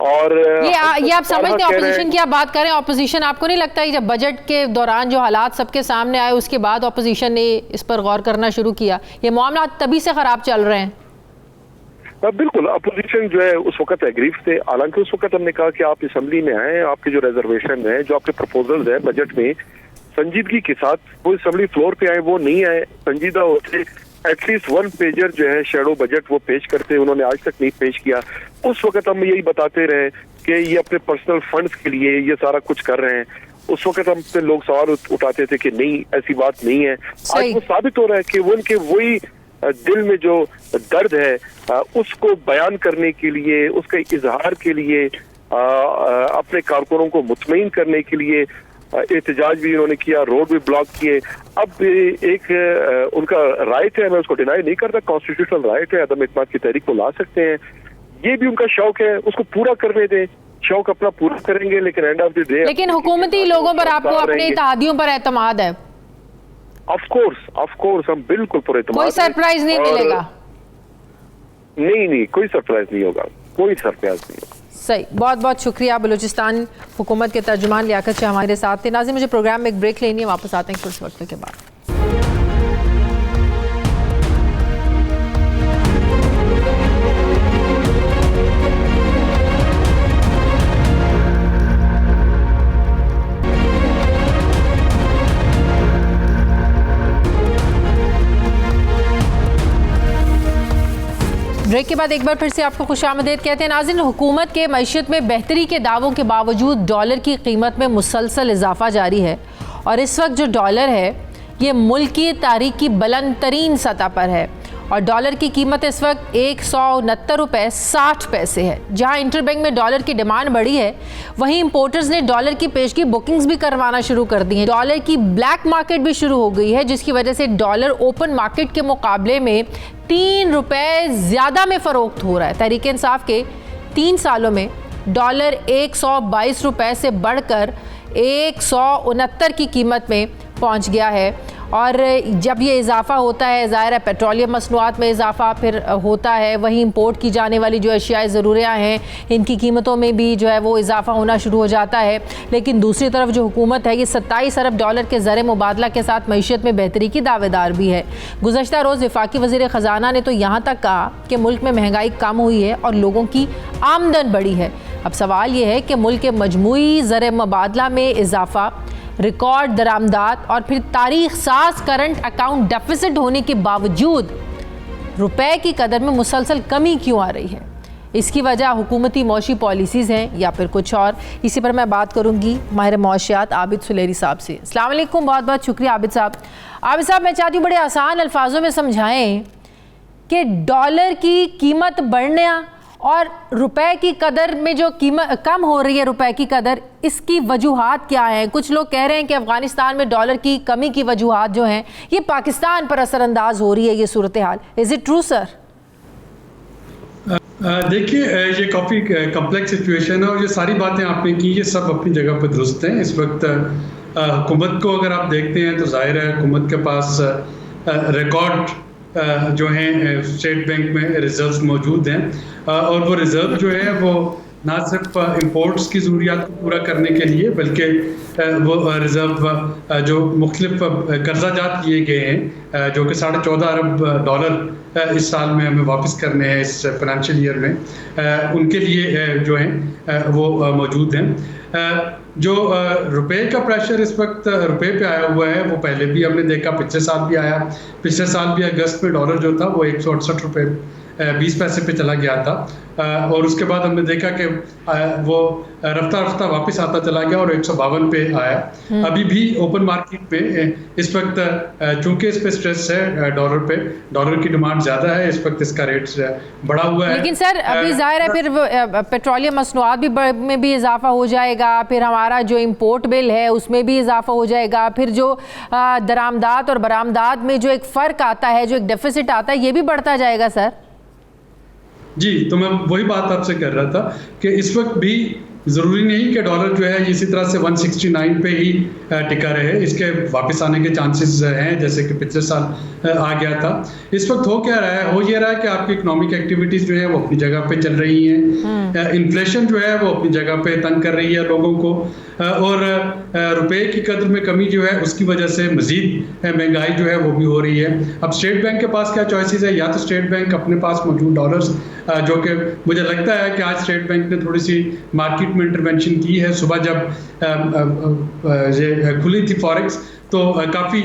और ये आप समझते हैं ऑपोजिशन की आप बात करें, ऑपोजिशन आपको नहीं लगता है जब बजट के दौरान जो हालात सबके सामने आए उसके बाद ऑपोजिशन ने इस पर गौर करना शुरू किया, ये मामला तभी से खराब चल रहे हैं? बिल्कुल, अपोजिशन जो है उस वक्त एग्रीव थे। हालांकि उस वक्त हमने कहा कि आप असेंबली में आए, आपके जो रिजर्वेशन है, जो आपके प्रपोजल्स हैं बजट में, संजीदगी के साथ वो असेंबली फ्लोर पे आए, वो नहीं आए, संजीदा होते, एटलीस्ट 1 पेजर जो है शेडो बजट वो पेश करते, उन्होंने आज तक नहीं पेश किया। उस वक्त हम यही बताते रहे कि ये अपने पर्सनल फंड्स के लिए ये सारा कुछ कर रहे हैं। उस वक्त हम पे लोग सवाल उठाते थे कि नहीं, ऐसी बात नहीं है। आज वो साबित हो रहा है कि वो उनके वही दिल में जो दर्द है उसको बयान करने के लिए, उसके इजहार के लिए, अपने कारकुनों को मुतमईन करने के लिए एहतजाज भी उन्होंने किया, रोड भी ब्लॉक किए। अब एक उनका राइट है, मैं उसको डिनाई नहीं करता, कॉन्स्टिट्यूशनल राइट है, अदम इत्मीनान की तहरीक को ला सकते हैं, ये भी उनका शौक है, उसको पूरा करने दें, शौक अपना पूरा करेंगे, लेकिन एंड ऑफ द डे लेकिन हुकूमती लोगों पर आपको अपने इत्तेहादियों पर एतमाद है? ऑफ कोर्स हम बिल्कुल पूरे एतमाद। कोई सरप्राइज नहीं मिलेगा? नहीं, कोई सरप्राइज नहीं होगा, कोई सरप्राइज नहीं होगा। सही, बहुत बहुत शुक्रिया। बलूचिस्तान हुकूमत के तर्जुमान लियाकत शाह हमारे साथ थे। नाज़रीन, मुझे प्रोग्राम में एक ब्रेक लेनी है, वापस आते हैं कुछ वक्त के बाद। ब्रेक के बाद एक बार फिर से आपको खुशामदीद कहते हैं। नाज़रीन, हुकूमत के मईशत में बेहतरी के दावों के बावजूद डॉलर की कीमत में मुसलसल इजाफा जारी है और इस वक्त जो डॉलर है ये मुल्क की तारीख की बुलंद तरीन सतह पर है और डॉलर की कीमत इस वक्त 169 रुपये 60 पैसे है। जहां इंटरबैंक में डॉलर की डिमांड बढ़ी है, वहीं इंपोर्टर्स ने डॉलर की पेशगी बुकिंग्स भी करवाना शुरू कर दी हैं। डॉलर की ब्लैक मार्केट भी शुरू हो गई है, जिसकी वजह से डॉलर ओपन मार्केट के मुकाबले में 3 रुपये ज़्यादा में फ़रोख्त हो रहा है। तहरीक इंसाफ के 3 सालों में डॉलर 122 रुपये से बढ़कर 169 की कीमत में पहुंच गया है। और जब ये इजाफ़ा होता है, ज़ाहिर है पेट्रोलियम मसनूआत में इजाफ़ा फिर होता है, वहीं इंपोर्ट की जाने वाली जो अशियाए ज़रूरियाँ हैं इनकी कीमतों में भी जो है वो इजाफ़ा होना शुरू हो जाता है। लेकिन दूसरी तरफ जो हुकूमत है ये 27 अरब डॉलर के ज़र मुबादला के साथ मईशत में बेहतरी की दावेदार भी है। गुज़श्ता रोज़ वफाकी वज़ीर ख़जाना ने तो यहाँ तक कहा कि मुल्क में महंगाई कम हुई है और लोगों की आमदन बढ़ी है। अब सवाल ये है कि मुल्क के मजमूई ज़र मुबादला में इजाफ़ा, रिकॉर्ड दरामदात और फिर तारीख साज करंट अकाउंट डेफिसिट होने के बावजूद रुपए की कदर में मुसलसल कमी क्यों आ रही है? इसकी वजह हुकूमती मौशी पॉलिसीज़ हैं या फिर कुछ और? इसी पर मैं बात करूंगी माहिर मौशियात आबिद सुलेरी साहब से। अस्सलाम वालेकुम, बहुत बहुत शुक्रिया आबिद साहब। आबिद साहब, मैं चाहती हूँ बड़े आसान अल्फाजों में समझाएं कि डॉलर की कीमत बढ़ने और रुपए की कदर में जो कीमत कम हो रही है, रुपए की कदर, इसकी वजूहात क्या हैं? कुछ लोग कह रहे हैं कि अफगानिस्तान में डॉलर की कमी की वजूहात जो हैं ये पाकिस्तान पर असरअंदाज हो रही है ये सूरत हाल। Is it true sir? देखिए, ये काफ़ी कम्प्लेक्स सिचुएशन है और ये सारी बातें आपने की ये सब अपनी जगह पर दुरुस्त हैं। इस वक्त हुकूमत को अगर आप देखते हैं तो जाहिर है हुकूमत के पास रिकॉर्ड जो हैं स्टेट बैंक में रिजर्व्स मौजूद हैं और वो रिज़र्व जो है वो ना सिर्फ इंपोर्ट्स की ज़रूरियात को पूरा करने के लिए बल्कि वो रिज़र्व जो मुख्तलिफ कर्जा जात किए गए हैं जो कि 14.5 अरब डॉलर इस साल में हमें वापस करने हैं इस फाइनेंशियल ईयर में, उनके लिए जो हैं वो मौजूद हैं। जो रुपए का प्रेशर इस वक्त रुपए पे आया हुआ है वो पहले भी हमने देखा, पिछले साल भी आया। पिछले साल भी अगस्त में डॉलर जो था वो 168 रुपये 20 पैसे पे चला गया था और उसके बाद हमने देखा कि वो रफ्ता रफ्ता वापस आता चला गया और 152 पे आया। अभी भी ओपन मार्केट में इस वक्त चूंकि इस पे स्ट्रेस है डॉलर पे, डॉलर की डिमांड ज़्यादा है, इस वक्त इसका रेट बढ़ा हुआ है। लेकिन सर अभी जाहिर है फिर पेट्रोलियम मसनूआत भी में भी इजाफा हो जाएगा, फिर हमारा जो इम्पोर्ट बिल है उसमें भी इजाफा हो जाएगा, फिर जो दरामदात और बरामदात में जो एक फ़र्क आता है, जो एक डेफिसिट आता है, ये भी बढ़ता जाएगा सर? जी, तो मैं वही बात आपसे कर रहा था कि इस वक्त भी ज़रूरी नहीं कि डॉलर जो है इसी तरह से 169 पे ही टिका रहे, इसके वापस आने के चांसेस हैं जैसे कि पिछले साल आ गया था। इस वक्त हो क्या रहा है, हो ये रहा है कि आपकी इकोनॉमिक एक्टिविटीज़ जो है वो अपनी जगह पे चल रही हैं, इन्फ्लेशन जो है वो अपनी जगह पे तंग कर रही है लोगों को और रुपए की कदर में कमी जो है उसकी वजह से मज़ीद महंगाई जो है वो भी हो रही है। अब स्टेट बैंक के पास क्या चॉइसेस है, या तो स्टेट बैंक अपने पास मौजूद डॉलर्स जो कि मुझे लगता है कि आज स्टेट बैंक ने थोड़ी सी मार्केट में इंटरवेंशन की है। सुबह जब खुली थी फॉरेक्स तो काफ़ी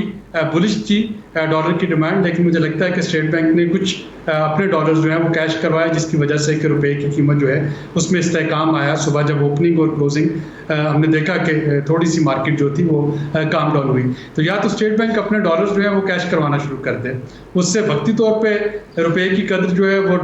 बुलिश थी डॉलर की डिमांड, लेकिन मुझे लगता है कि स्टेट बैंक ने कुछ अपने डॉलर्स जो हैं वो कैश करवाए, जिसकी वजह से कि रुपए की कीमत जो है उसमें इस्तेहकाम आया। सुबह जब ओपनिंग और क्लोजिंग हमने देखा कि थोड़ी सी मार्केट जो थी वो काम डाउन हुई। तो या तो स्टेट बैंक अपने डॉलर्स जो है वो कैश करवाना शुरू कर दे, उससे वक्ती तौर पे रुपए की कदर जो है वो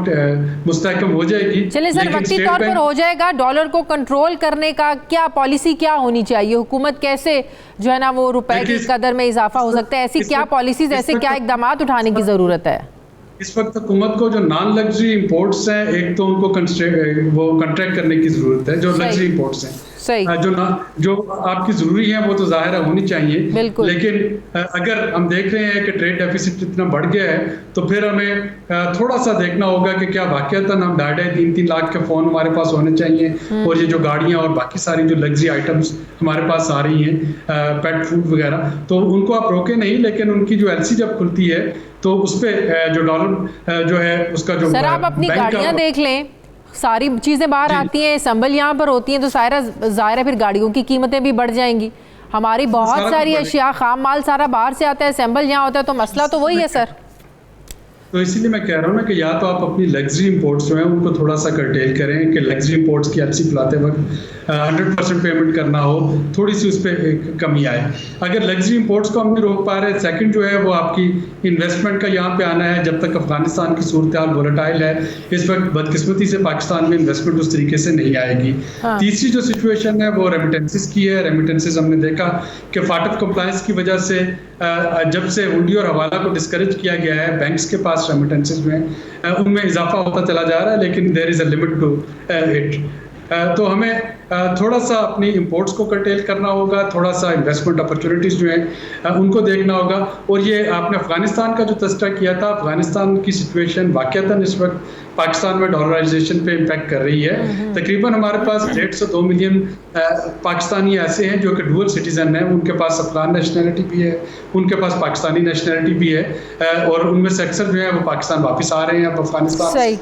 मुस्तहकम हो जाएगी। चलिए सर, वक्ती तौर पर हो जाएगा। डॉलर को कंट्रोल करने का क्या पॉलिसी क्या होनी चाहिए? हुकूमत कैसे जो है ना वो रुपए की कदर में इजाफा हो सकता है? ऐसी क्या पॉलिसीज, ऐसे क्या इकदाम उठाने की जरूरत है? इस वक्त हुकूमत को जो नॉन लग्जरी इंपोर्ट्स हैं, एक तो उनको वो कंट्रैक्ट करने की जरूरत है। जो लग्जरी इंपोर्ट्स हैं जो आपकी जरूरी है वो तो जाहिर है होनी चाहिए, लेकिन अगर हम देख रहे हैं कि ट्रेड डेफिसिट इतना बढ़ गया है तो फिर हमें थोड़ा सा देखना होगा कि क्या वाकईतन हम 2.5-3 लाख के फोन हमारे पास होने चाहिए, और ये जो गाड़ियां और बाकी सारी जो लग्जरी आइटम्स हमारे पास आ रही हैं, पेट फूड वगैरह, तो उनको आप रोके नहीं, लेकिन उनकी जो एलसी जब खुलती है तो उस पर जो डॉलर जो है उसका जो सर आप अपनी गाड़ियां देख लें, सारी चीज़ें बाहर आती हैं, संभल यहाँ पर होती हैं, तो ज़ाहिर है फिर गाड़ियों की कीमतें भी बढ़ जाएंगी। हमारी बहुत सारी अशिया खाम माल सारा बाहर से आता है, असेंबल यहाँ होता है, तो मसला तो वही है सर। तो इसीलिए मैं कह रहा हूँ ना कि या तो आप अपनी लग्जरी इंपोर्ट्स जो हैं उनको थोड़ा सा कर्टेल करें कि लग्जरी इंपोर्ट्स की एलसी खुलाते वक्त 100% पेमेंट करना हो, थोड़ी सी उस पर कमी आए। अगर लग्जरी इंपोर्ट्स को हम नहीं रोक पा रहे, सेकंड जो है वो आपकी इन्वेस्टमेंट का यहाँ पे आना है। जब तक अफगानिस्तान की सूरत हाल वोलेटाइल है, इस वक्त बदकिस्मती से पाकिस्तान में इन्वेस्टमेंट उस तरीके से नहीं आएगी। तीसरी जो सिचुएशन है वो रेमिटेंसेस की है। रेमिटेंसेस हमने देखा कि फाटफ कंप्लायंस की वजह से जब से हुंडी और हवाला को डिस्करेज किया गया है, बैंक्स के पास रेमिटेंसेस जो हैं उनमें इजाफा होता चला जा रहा है, लेकिन there is a limit to it. तो हमें थोड़ा सा अपनी इंपोर्ट्स को कर्टेल करना होगा, थोड़ा सा इन्वेस्टमेंट अपॉर्चुनिटीज़ जो हैं उनको देखना होगा। और ये आपने अफगानिस्तान का जो तस्करा किया था, अफगानिस्तान की सिचुएशन वाकईतन इस वक्त पाकिस्तान में डॉलराइजेशन पे इम्पैक्ट कर रही है। तकरीबन हमारे पास 1.5 से 2 मिलियन पाकिस्तानी ऐसे हैं जो कि डुअल सिटीजन हैं, उनके पास अफगान नेशनैलिटी भी है, उनके पास पाकिस्तानी नेशनैलिटी भी है, और उनमें से अक्सर जो है वो पाकिस्तान वापस आ रहे हैं अब अफगानिस्तान से।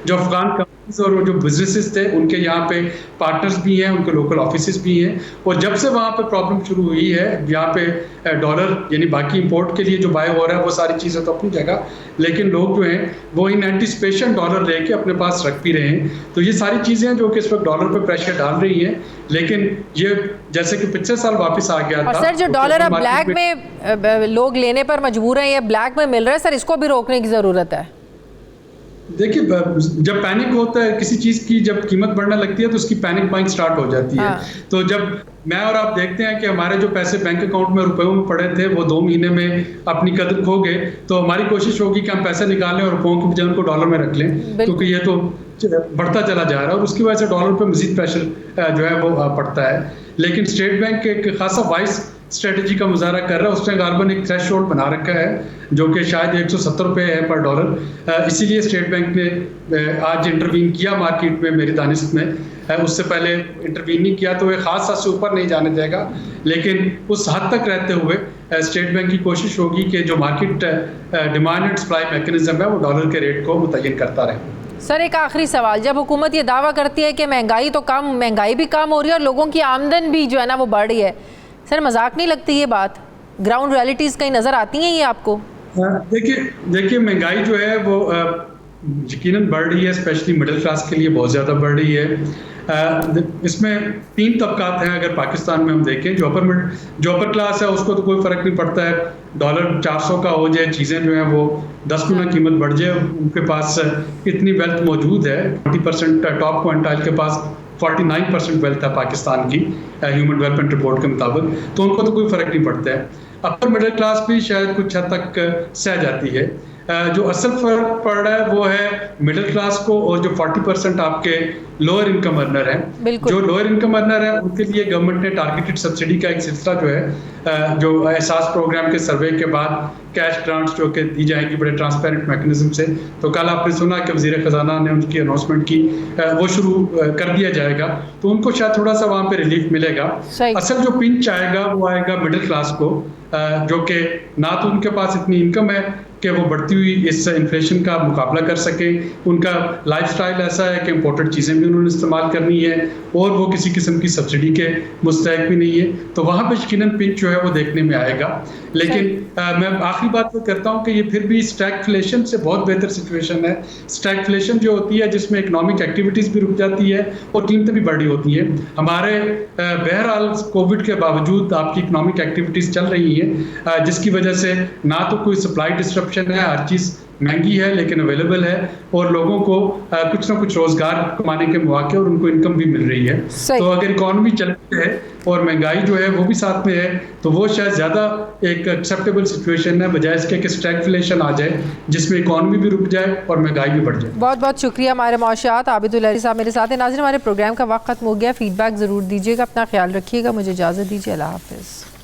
जो अफगान कंपनीज और जो बिजनेसेस थे उनके यहाँ पे पार्टनर्स भी हैं, उनके लोकल ऑफिसेज भी हैं, और जब से वहाँ पे प्रॉब्लम शुरू हुई है, यहाँ पे डॉलर यानी बाकी इंपोर्ट के लिए जो बाय हो रहा है वो सारी चीज़ें तो अपनी जगह, लेकिन लोग जो हैं वो इन एंटिसिपेशन डॉलर लेके अपने पास रख भी रहे हैं। तो ये सारी चीज़ें हैं जो कि इस वक्त डॉलर पे प्रेशर डाल रही हैं, लेकिन ये जैसे कि पिछले साल वापस आ गया था। सर जो डॉलर अब ब्लैक में लोग लेने पर मजबूर हैं, ये ब्लैक में मिल रहा है, सर इसको भी रोकने की ज़रूरत है। देखिए, जब पैनिक होता है किसी चीज़ की, जब कीमत बढ़ने लगती है तो उसकी पैनिक बाइंग स्टार्ट हो जाती है। तो जब मैं और आप देखते हैं कि हमारे जो पैसे बैंक अकाउंट में रुपयों में पड़े थे वो 2 महीने में अपनी कदर खो गए, तो हमारी कोशिश होगी कि हम पैसे निकालें और रुपयों की बजाय उनको डॉलर में रख लें, क्योंकि ये तो बढ़ता चला जा रहा है और उसकी वजह से डॉलर पर मजीद प्रेशर जो है वो पड़ता है। लेकिन स्टेट बैंक एक खासा वाइस स्ट्रेटजी का मुजाहरा कर रहा है। उसने गार्बन एक थ्रेश होल्ड बना रखा है जो कि शायद 170 रुपये है पर डॉलर। इसीलिए स्टेट बैंक ने आज इंटरवीन किया मार्केट में, मेरी दानिश में। उससे पहले इंटरवीन नहीं किया तो वह खास हद से ऊपर नहीं जाने देगा, लेकिन उस हद तक रहते हुए स्टेट बैंक की कोशिश होगी कि जो market demand and supply mechanism है वो डॉलर के रेट को मुतय्यन करता रहे। सर एक आखिरी सवाल, जब हुकूमत ये दावा करती है कि महंगाई भी कम हो रही है और लोगों की आमदन भी जो है ना वो बढ़ रही है, सर मजाक नहीं लगती ये बात? ग्राउंड रियलिटीज़ कहीं नज़र आती हैं ये आपको? देखिए महंगाई जो है वो यकीनन बढ़ रही है, स्पेशली मिडिल क्लास के लिए बहुत ज़्यादा बढ़ रही है। इसमें 3 तबकात हैं अगर पाकिस्तान में हम देखें। जो अपर क्लास है उसको तो कोई फ़र्क नहीं पड़ता है, डॉलर 400 का हो जाए, चीज़ें जो हैं वो 10 गुना कीमत बढ़ जाए, उनके पास इतनी वेल्थ मौजूद है। 20% टॉप क्वांटाइल के पास 49% वेल्थ है पाकिस्तान की ह्यूमन डेवलपमेंट रिपोर्ट के मुताबिक, तो उनको तो कोई फ़र्क नहीं पड़ता है। अपर मिडिल क्लास भी शायद कुछ हद तक सह जाती है। जो असल फर्क पड़ रहा है वो है मिडिल क्लास को, और जो 40% आपके लोअर इनकम अर्नर हैं। जो लोअर इनकम अर्नर है उनके लिए गवर्नमेंट ने टारगेटेड सब्सिडी का एक सिलसिला जो है, जो एहसास प्रोग्राम के सर्वे के बाद कैश ग्रांट्स जो कि दी जाएंगी बड़े ट्रांसपेरेंट मैकेनिज्म से। तो कल आपने सुना कि वज़ीर ख़जाना ने उनकी अनाउंसमेंट की, वो शुरू कर दिया जाएगा, तो उनको शायद थोड़ा सा वहाँ पे रिलीफ मिलेगा। असल जो पिंच आएगा वो आएगा मिडिल क्लास को, जो कि ना तो उनके पास इतनी इनकम है कि वो बढ़ती हुई इस इन्फ्लेशन का मुकाबला कर सके। उनका लाइफस्टाइल ऐसा है कि इम्पोर्टेड चीज़ें भी उन्होंने इस्तेमाल करनी है और वो किसी किस्म की सब्सिडी के मुस्तहक भी नहीं है, तो वहाँ पे यकीनन पिंच जो है वो देखने में आएगा। लेकिन मैं आखिरी बात वो करता हूँ कि ये फिर भी स्टैगफ्लेशन से बहुत बेहतर सिचुएशन है। स्टैगफ्लेशन जो होती है जिसमें इकोनॉमिक एक्टिविटीज़ भी रुक जाती है और कीमतें भी बढ़ी होती हैं। हमारे बहरहाल कोविड के बावजूद आपकी इकोनॉमिक एक्टिविटीज़ चल रही हैं, जिसकी वजह से ना तो कोई सप्लाई डिस्ट्रप्शन है, हर चीज़ महंगी है लेकिन अवेलेबल है और लोगों को कुछ ना कुछ रोजगार कमाने के मौके और उनको इनकम भी मिल रही है। तो अगर इकॉनमी चलती है और महंगाई जो है वो भी साथ में है तो वो शायद ज़्यादा एक एक्सेप्टेबल सिचुएशन है, बजाय इसके कि स्टैगफ्लेशन आ जाए जिसमें इकॉनमी भी रुक जाए और महंगाई भी बढ़ जाए। बहुत बहुत शुक्रिया हमारे मौशियात आबिदुल अली साहब मेरे साथ हैं। नाज़रीन, हमारे प्रोग्राम का वक्त खत्म हो गया। फीडबैक ज़रूर दीजिएगा, अपना ख्याल रखिएगा। मुझे इजाज़त दीजिए, अल्लाह हाफ़िज़।